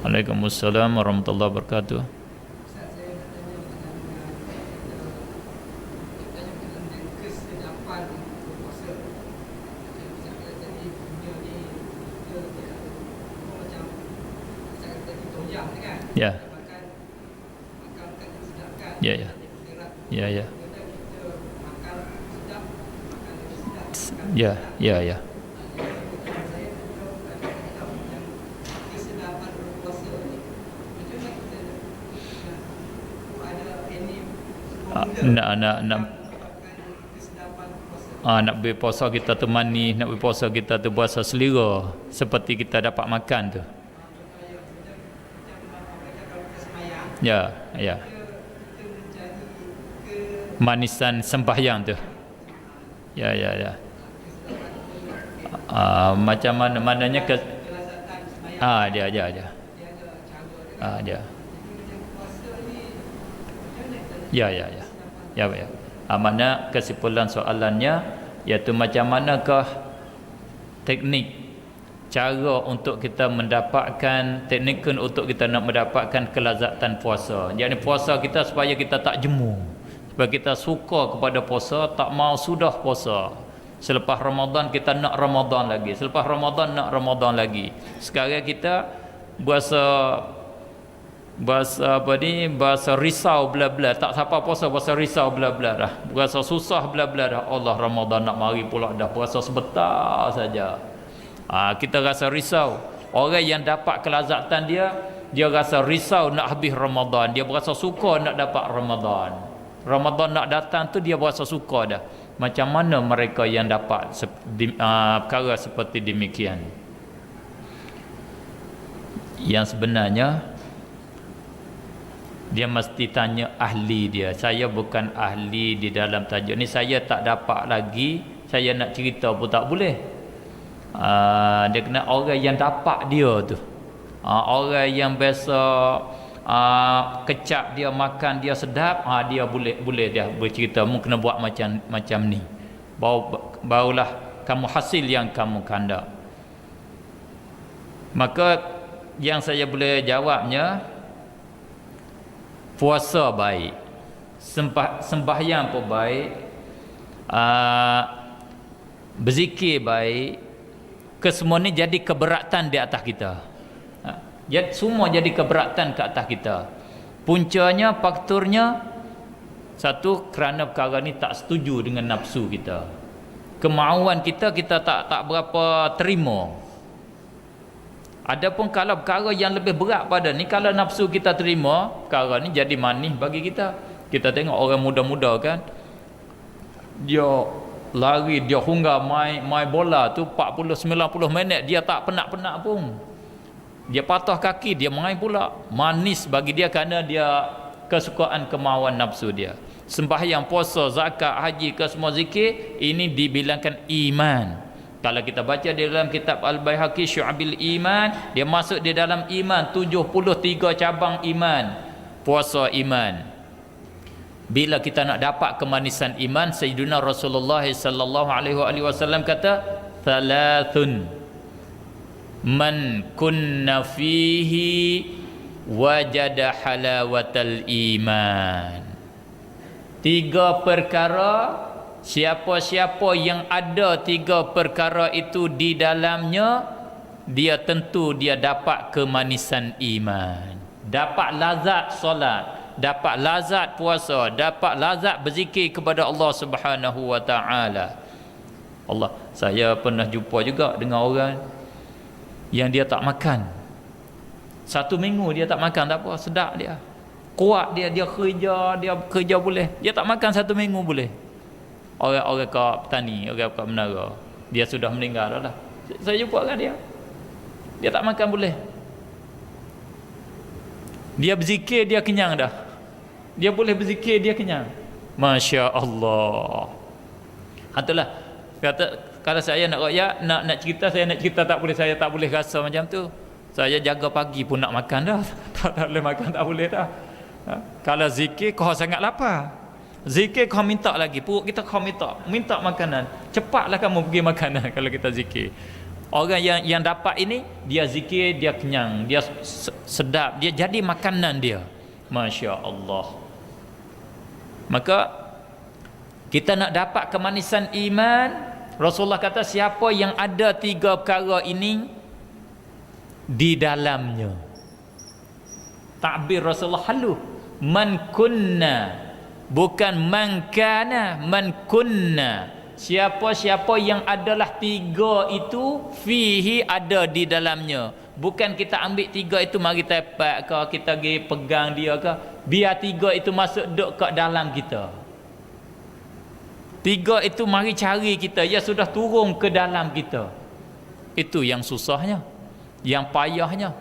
Waalaikumsalam warahmatullahi wabarakatuh. Ya. Ya, ya. Ya, ya. Ya, ya, ya. Nak berpuasa kita tu manis, nak berpuasa kita tu puasa selera seperti kita dapat makan tu. Ya, ya. Manisan sembahyang tu. Ya, ya, ya. Macam mana mananya ke dia. Dia. Ya, ya, ya. Ya, ya. Mana kesimpulan soalannya iaitu macam manakah teknik, cara untuk kita mendapatkan, teknik untuk kita nak mendapatkan kelazatan puasa. Jadi puasa kita supaya kita tak jemu, supaya kita suka kepada puasa, tak mau sudah puasa. Selepas Ramadan kita nak Ramadan lagi, selepas Ramadan nak Ramadan lagi. Sekarang kita bahasa risau bla-bla, tak siapa puasa, bahasa risau bla-bla dah, bahasa susah bla-bla dah. Allah, Ramadan nak mari pula dah, puasa sebentar saja. Kita rasa risau. Orang yang dapat kelazatan dia rasa risau nak habis Ramadan, dia berasa suka nak dapat Ramadan nak datang tu dia berasa suka dah. Macam mana mereka yang dapat perkara seperti demikian? Yang sebenarnya dia mesti tanya ahli dia. Saya bukan ahli di dalam tajuk ni, saya tak dapat lagi, saya nak cerita pun tak boleh. Dia kena orang yang dapat dia tu, orang yang biasa kecap dia makan dia sedap, dia boleh dia bercerita. Mu kena buat macam ni, barulah kamu hasil yang kamu kandak. Maka yang saya boleh jawabnya, puasa baik, sembahyang pun baik, berzikir baik, kesemua ni jadi keberatan di atas kita. Semua jadi keberatan ke atas kita. Puncanya, faktornya, satu, kerana perkara ni tak setuju dengan nafsu kita, kemauan kita tak berapa terima. Adapun kalau perkara yang lebih berat pada ni, kalau nafsu kita terima, perkara ni jadi manis bagi kita. Kita tengok orang muda-muda kan, dia lari, dia hunggar main bola tu 40-90 minit, dia tak penat-penat pun. Dia patah kaki, dia main pula. Manis bagi dia kerana dia kesukaan kemauan nafsu dia. Sembahyang, puasa, zakat, haji, ke semua zikir, ini dibilangkan iman. Kalau kita baca di dalam kitab Al-Baihaqi Syu'abil Iman, dia masuk di dalam iman 73 cabang iman. Puasa iman. Bila kita nak dapat kemanisan iman, Sayyidina Rasulullah sallallahu alaihi wasallam kata, "Thalathun man kunna fihi wajada halawatal iman." 3 perkara siapa-siapa yang ada 3 perkara itu di dalamnya, dia tentu dia dapat kemanisan iman, dapat lazat solat, dapat lazat puasa, dapat lazat berzikir kepada Allah Subhanahu wa taala. Allah, saya pernah jumpa juga dengan orang yang dia tak makan 1 minggu, dia tak makan, tak apa, sedap dia, kuat dia kerja boleh, dia tak makan 1 minggu boleh. Orang kat petani, orang kat menara, dia sudah meninggal dah lah. Saya jumpa dengan dia tak makan boleh. Dia berzikir, dia kenyang dah. Dia boleh berzikir, dia kenyang. Masya Allah. Itulah kata, kalau saya nak royak, nak cerita, saya nak cerita tak boleh, saya tak boleh rasa macam tu. Saya jaga pagi pun nak makan dah. tak boleh makan, tak boleh dah. Kalau zikir kau sangat lapar, zikir kau minta lagi, perut kita kau minta makanan, cepatlah kamu pergi makanan. Kalau kita zikir, orang yang dapat ini, dia zikir, dia kenyang, dia sedap, dia jadi makanan dia. Masya Allah. Maka kita nak dapat kemanisan iman, Rasulullah kata siapa yang ada 3 perkara ini di dalamnya. Takbir Rasulullah halus, man kunna, bukan man kana, man kunna. Siapa-siapa yang adalah 3 itu, fihi, ada di dalamnya. Bukan kita ambil 3 itu mari tepat ke, kita pergi pegang dia ke, biar 3 itu masuk duk kat dalam kita. 3 itu mari cari kita, ya sudah turun ke dalam kita. Itu yang susahnya, yang payahnya.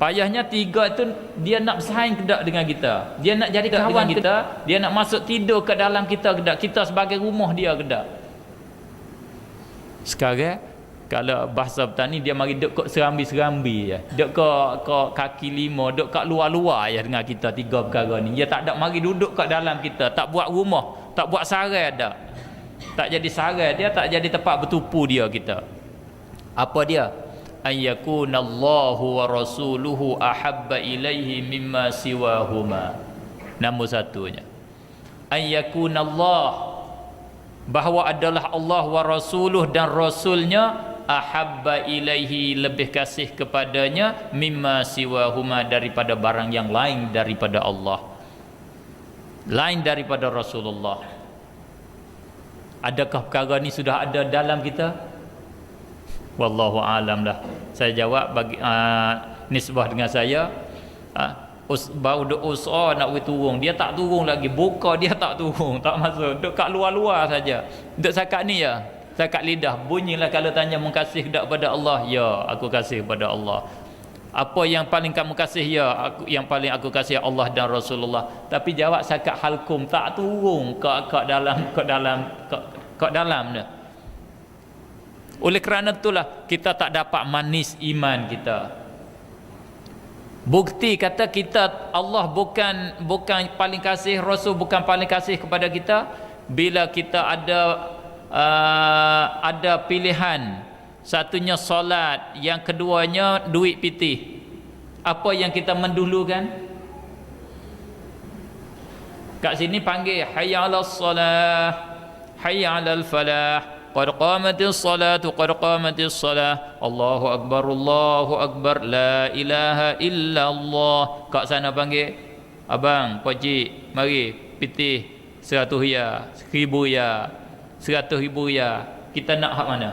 Payahnya 3 itu, dia nak bersaing ke tak dengan kita, dia nak jadi kawan kita, dia nak masuk tidur ke dalam kita ke tak, kita sebagai rumah dia ke tak. Sekarang kalau bahasa petani, dia mari duk kat serambi-serambi je, duk kat kaki 5, duk kat luar-luar je dengan kita 3 perkara ni. Dia tak ada mari duduk kat dalam kita, tak buat rumah, tak buat sarai dak. Tak jadi sarai dia, tak jadi tempat bertupu dia kita. Apa dia? Ayyakunallahu wa rasuluhu ahabba ilaihi mimma siwahuma. Nombor 1-nya ayyakunallah, bahawa adalah Allah wa rasuluh, dan rasulnya, ahabba ilaihi, lebih kasih kepadanya, mimma siwahuma, daripada barang yang lain daripada Allah, lain daripada Rasulullah. Adakah perkara ni sudah ada dalam kita? Wallahu alam lah. Saya jawab bagi nisbah dengan saya, baru duk usaha nak pergi turun, dia tak turun lagi, buka dia tak turun, tak masuk, duk kat luar-luar saja, duk sakat ni ya, sakat lidah. Bunyilah kalau tanya mengkasih tak pada Allah, ya aku kasih pada Allah. Apa yang paling kamu kasih? Ya aku, yang paling aku kasih Allah dan Rasulullah. Tapi jawab sakat halkum, tak turun kat dalam dia. Oleh kerana itulah kita tak dapat manis iman kita. Bukti kata kita, Allah bukan paling kasih, Rasul bukan paling kasih kepada kita, bila kita ada pilihan, satunya solat, yang keduanya duit pitih. Apa yang kita mendulukan? Kat sini panggil hayya 'alas salah, hayya 'alal falah, qad qamatis salatu, qad qamatis salah, Allahu akbar, la ilaha illallah. Kat sana panggil, abang, pakcik, mari pitih 100 ya, 1000 ya, 100,000 ya. Kita nak hak mana?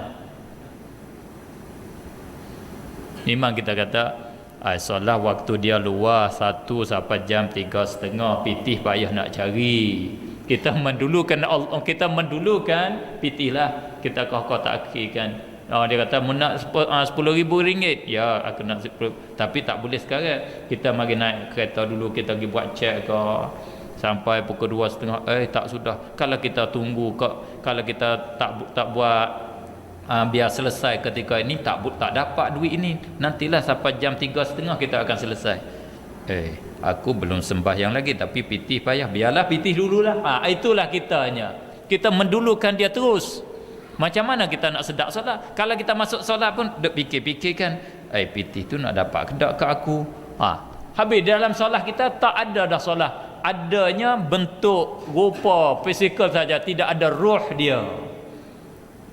Memang kita kata solat waktu dia luar 1 sampai jam 3.30, pitih payah nak cari. Kita mendulukan Allah, kita mendulukan pitihlah, kita kau tak akhirkan. Dia kata nak RM10,000, ya aku nak 10, tapi tak boleh sekarang. Kita mari naik kereta dulu, kita pergi buat cek ke sampai pukul 2.30. Tak sudah. Kalau kita tunggu kalau kita tak buat biar selesai ketika ini, tak dapat duit ini, nantilah sampai jam 3.30 kita akan selesai. Aku belum sembahyang lagi, tapi pitih payah, biarlah pitih dululah. Itulah kitanya, kita mendulukan dia terus. Macam mana kita nak sedap solat? Kalau kita masuk solat pun duk fikir-fikirkan, pitih tu nak dapat ke tak ke aku? Habis dalam solat kita tak ada dah solat. adanya bentuk rupa fizikal saja, tidak ada roh dia.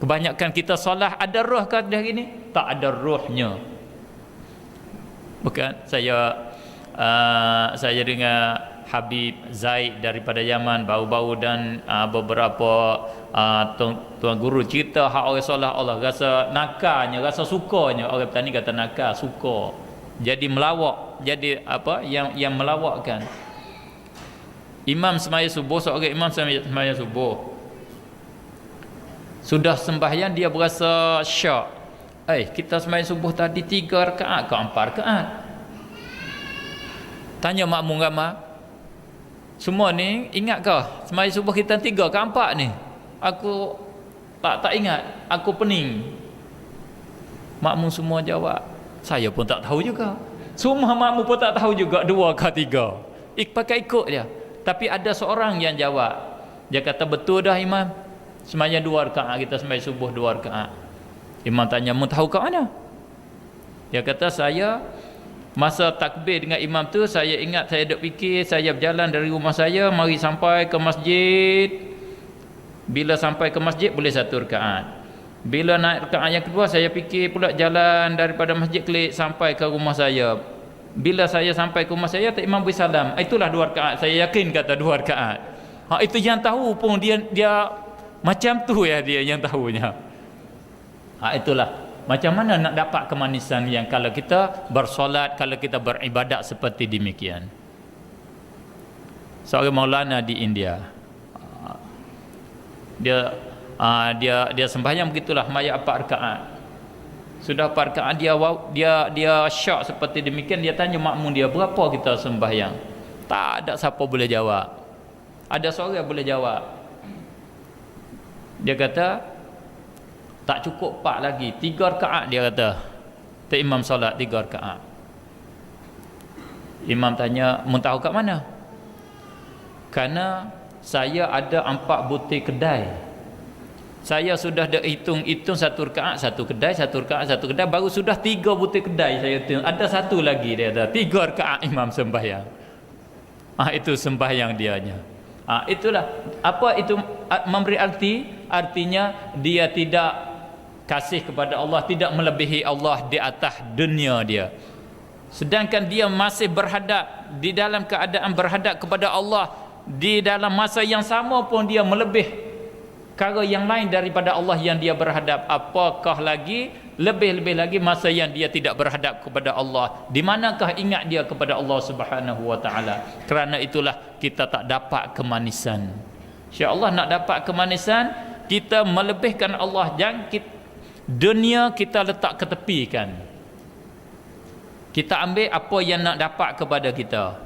Kebanyakan kita solat ada roh ke hari ini? Tak ada rohnya. Bukan saya dengar Habib Zaid daripada Yaman baru-baru, dan beberapa tuan guru cerita hak orang solat Allah rasa nakalnya, rasa sukanya. Orang petani kata nakal, suka. Jadi melawak, jadi apa yang melawakkan. Imam semaya subuh, seorang imam semaya subuh, sudah sembahyang dia berasa syak. Kita sembahyang subuh tadi 3 rakaat ke 4 rakaat. Tanya makmum ramai, semua ni ingat ke sembahyang subuh kita 3 ke 4 ni? Aku tak ingat, aku pening. Makmum semua jawab, saya pun tak tahu juga. Semua makmum pun tak tahu juga 2 ke 3. Pakai ikut dia. Tapi ada seorang yang jawab, dia kata betul dah imam, sembahyang 2 rakaat, kita sembahyang subuh 2 rakaat. Imam tanya, mu tahu kat mana? Dia kata, saya masa takbir dengan imam tu, saya ingat, saya duk fikir, saya berjalan dari rumah saya mari sampai ke masjid. Bila sampai ke masjid boleh 1 rakaat. Bila naik rakaat yang kedua, saya fikir pula jalan daripada masjid Kelik sampai ke rumah saya. Bila saya sampai ke rumah saya, tak imam beri salam. Itulah 2 rakaat. Saya yakin kata 2 rakaat. Itu yang tahu pun dia macam tu ya, dia yang tahunya. Itulah macam mana nak dapat kemanisan yang kalau kita bersolat, kalau kita beribadat seperti demikian. Seorang Maulana di India, dia sembahyang begitulah, maya 4 rakaat. Sudah 4 rakaat dia syak seperti demikian. Dia tanya makmum dia, berapa kita sembahyang? Tak ada siapa boleh jawab. Ada seorang boleh jawab. Dia kata tak cukup 4 lagi, 3 rakaat dia kata. Tak imam solat 3 rakaat. Imam tanya, mu tahu kat mana? Karena saya ada 4 butir kedai. Saya sudah dah hitung 1 rakaat 1 kedai, 1 rakaat 1 kedai, baru sudah 3 butir kedai saya hitung. Ada 1 lagi dia ada 3 rakaat imam sembahyang. Itu sembahyang dianya. Itulah apa itu memberi arti. Artinya dia tidak kasih kepada Allah, tidak melebihi Allah di atas dunia dia. Sedangkan dia masih berhadap di dalam keadaan berhadap kepada Allah, di dalam masa yang sama pun dia melebih perkara yang lain daripada Allah yang dia berhadap. Apakah lagi lebih-lebih lagi masa yang dia tidak berhadap kepada Allah? Di manakah ingat dia kepada Allah Subhanahu wa taala? Kerana itulah kita tak dapat kemanisan. Insya-Allah nak dapat kemanisan, kita melebihkan Allah. Jangan dunia kita letak ketepikan. Kita ambil apa yang nak dapat kepada kita.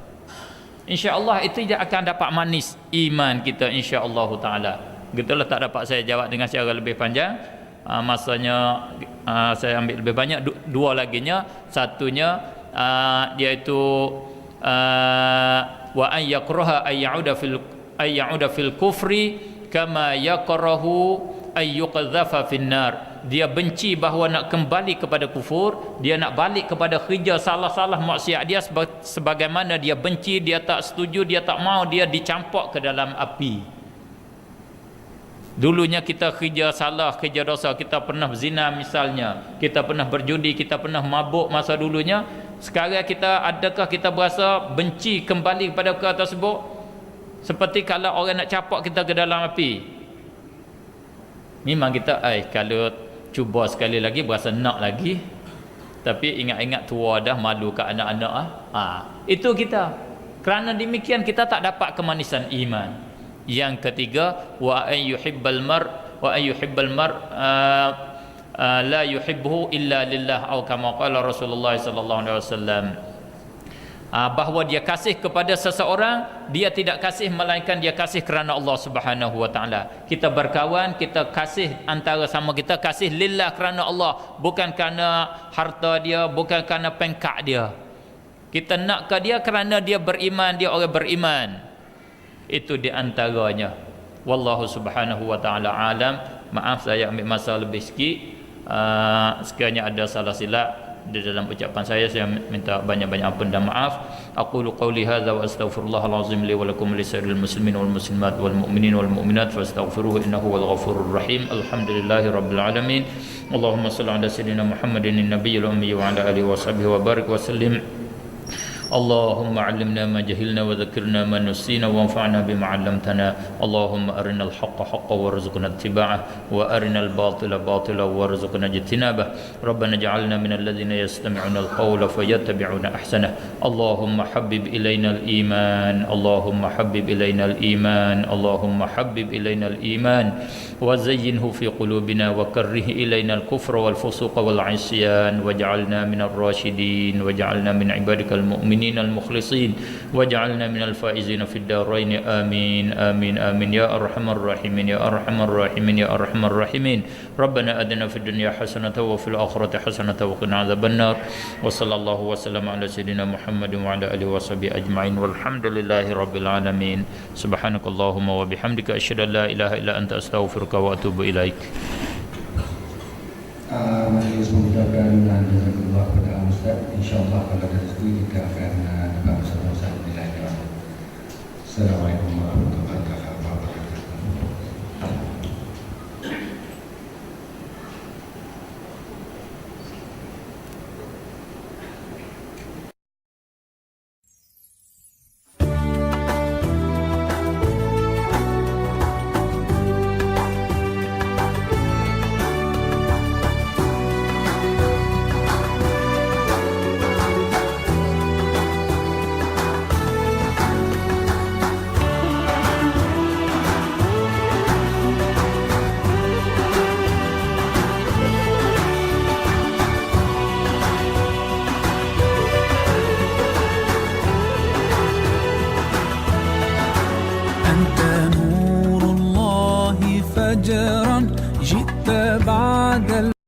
Insya-Allah itu dia akan dapat manis iman kita, insya-Allah taala. Gitulah, tak dapat saya jawab dengan secara lebih panjang. Masanya saya ambil lebih banyak. 2 laginya, satunya iaitu wa an yakraha ay ya'uda fil kufri kama yakrahu ay yuqdhafa fin nar. Dia benci bahawa nak kembali kepada kufur, dia nak balik kepada kerja salah-salah maksiat dia, sebagaimana dia benci, dia tak setuju, dia tak mau dia dicampak ke dalam api. Dulunya kita kerja salah, kerja dosa, kita pernah berzina misalnya, kita pernah berjudi, kita pernah mabuk masa dulunya. Sekarang adakah kita berasa benci kembali kepada perkara tersebut? Seperti kalau orang nak capak kita ke dalam api, memang kita kalau cuba sekali lagi berasa nak lagi, tapi ingat-ingat tua dah, malu ke anak-anak itu kita. Kerana demikian kita tak dapat kemanisan iman. Yang ketiga, wa an yuhibbal mar la yuhibbuhu illa lillah, atau kama qala Rasulullah sallallahu alaihi wasallam, bahawa dia kasih kepada seseorang, dia tidak kasih melainkan dia kasih kerana Allah Subhanahu wa taala. Kita berkawan, kita kasih antara sama kita, kasih lillah kerana Allah, bukan kerana harta dia, bukan kerana pengkak dia. Kita nak ke dia kerana dia beriman, dia orang beriman. Itu di antaranya. Wallahu Subhanahu wa taala alam. Maaf saya ambil masa lebih sikit. Sekiranya ada salah silap, di dalam ucapan saya minta banyak-banyak ampun dan maaf. Aqulu qawli hadza wa astaghfirullahal azim li wa lakum li sa'iril muslimin wal muslimat wal mu'minin wal mu'minat fastaghfiruhu innahu wal ghafurur rahim. Alhamdulillahi rabbil alamin. Allahumma shalli ala sayyidina Muhammadin nabiyil ummi wa ala alihi wa sahbihi wa barik wa sallim. اللهم علمنا ما جهلنا وذكرنا ما نسينا وانفعنا بما علمتنا اللهم أرنا الحق حقا وارزقنا اتباعه وأرنا الباطل باطلا وارزقنا اجتنابه ربنا اجعلنا من الذين يستمعون القول فيتبعون أحسنه اللهم حبب إلينا الإيمان اللهم حبب إلينا الإيمان اللهم حبب إلينا الإيمان وزينه في قلوبنا وكره إلينا الكفر والفسوق والعصيان واجعلنا من الراشدين واجعلنا من عبادك المؤمنين المخلصين واجعلنا من الفائزين في الدارين آمين آمين آمين يا أرحم الراحمين يا أرحم الراحمين يا أرحم الراحمين ربنا آتنا في الدنيا حسنة وفي الآخرة حسنة وقنا عذاب النار وصلى الله وسلم على سيدنا محمد وعلى آله وصحبه أجمعين والحمد لله رب العالمين سبحانك اللهم وبحمدك أشهد أن لا إله إلا أنت أستغفرك وأتوب إليك. Majelis mengucapkan jazakallah kepada Ustaz. InsyaAllah kalau ada rezeki kita akan dapat bersama-sama. Assalamualaikum warahmatullahi wabarakatuh.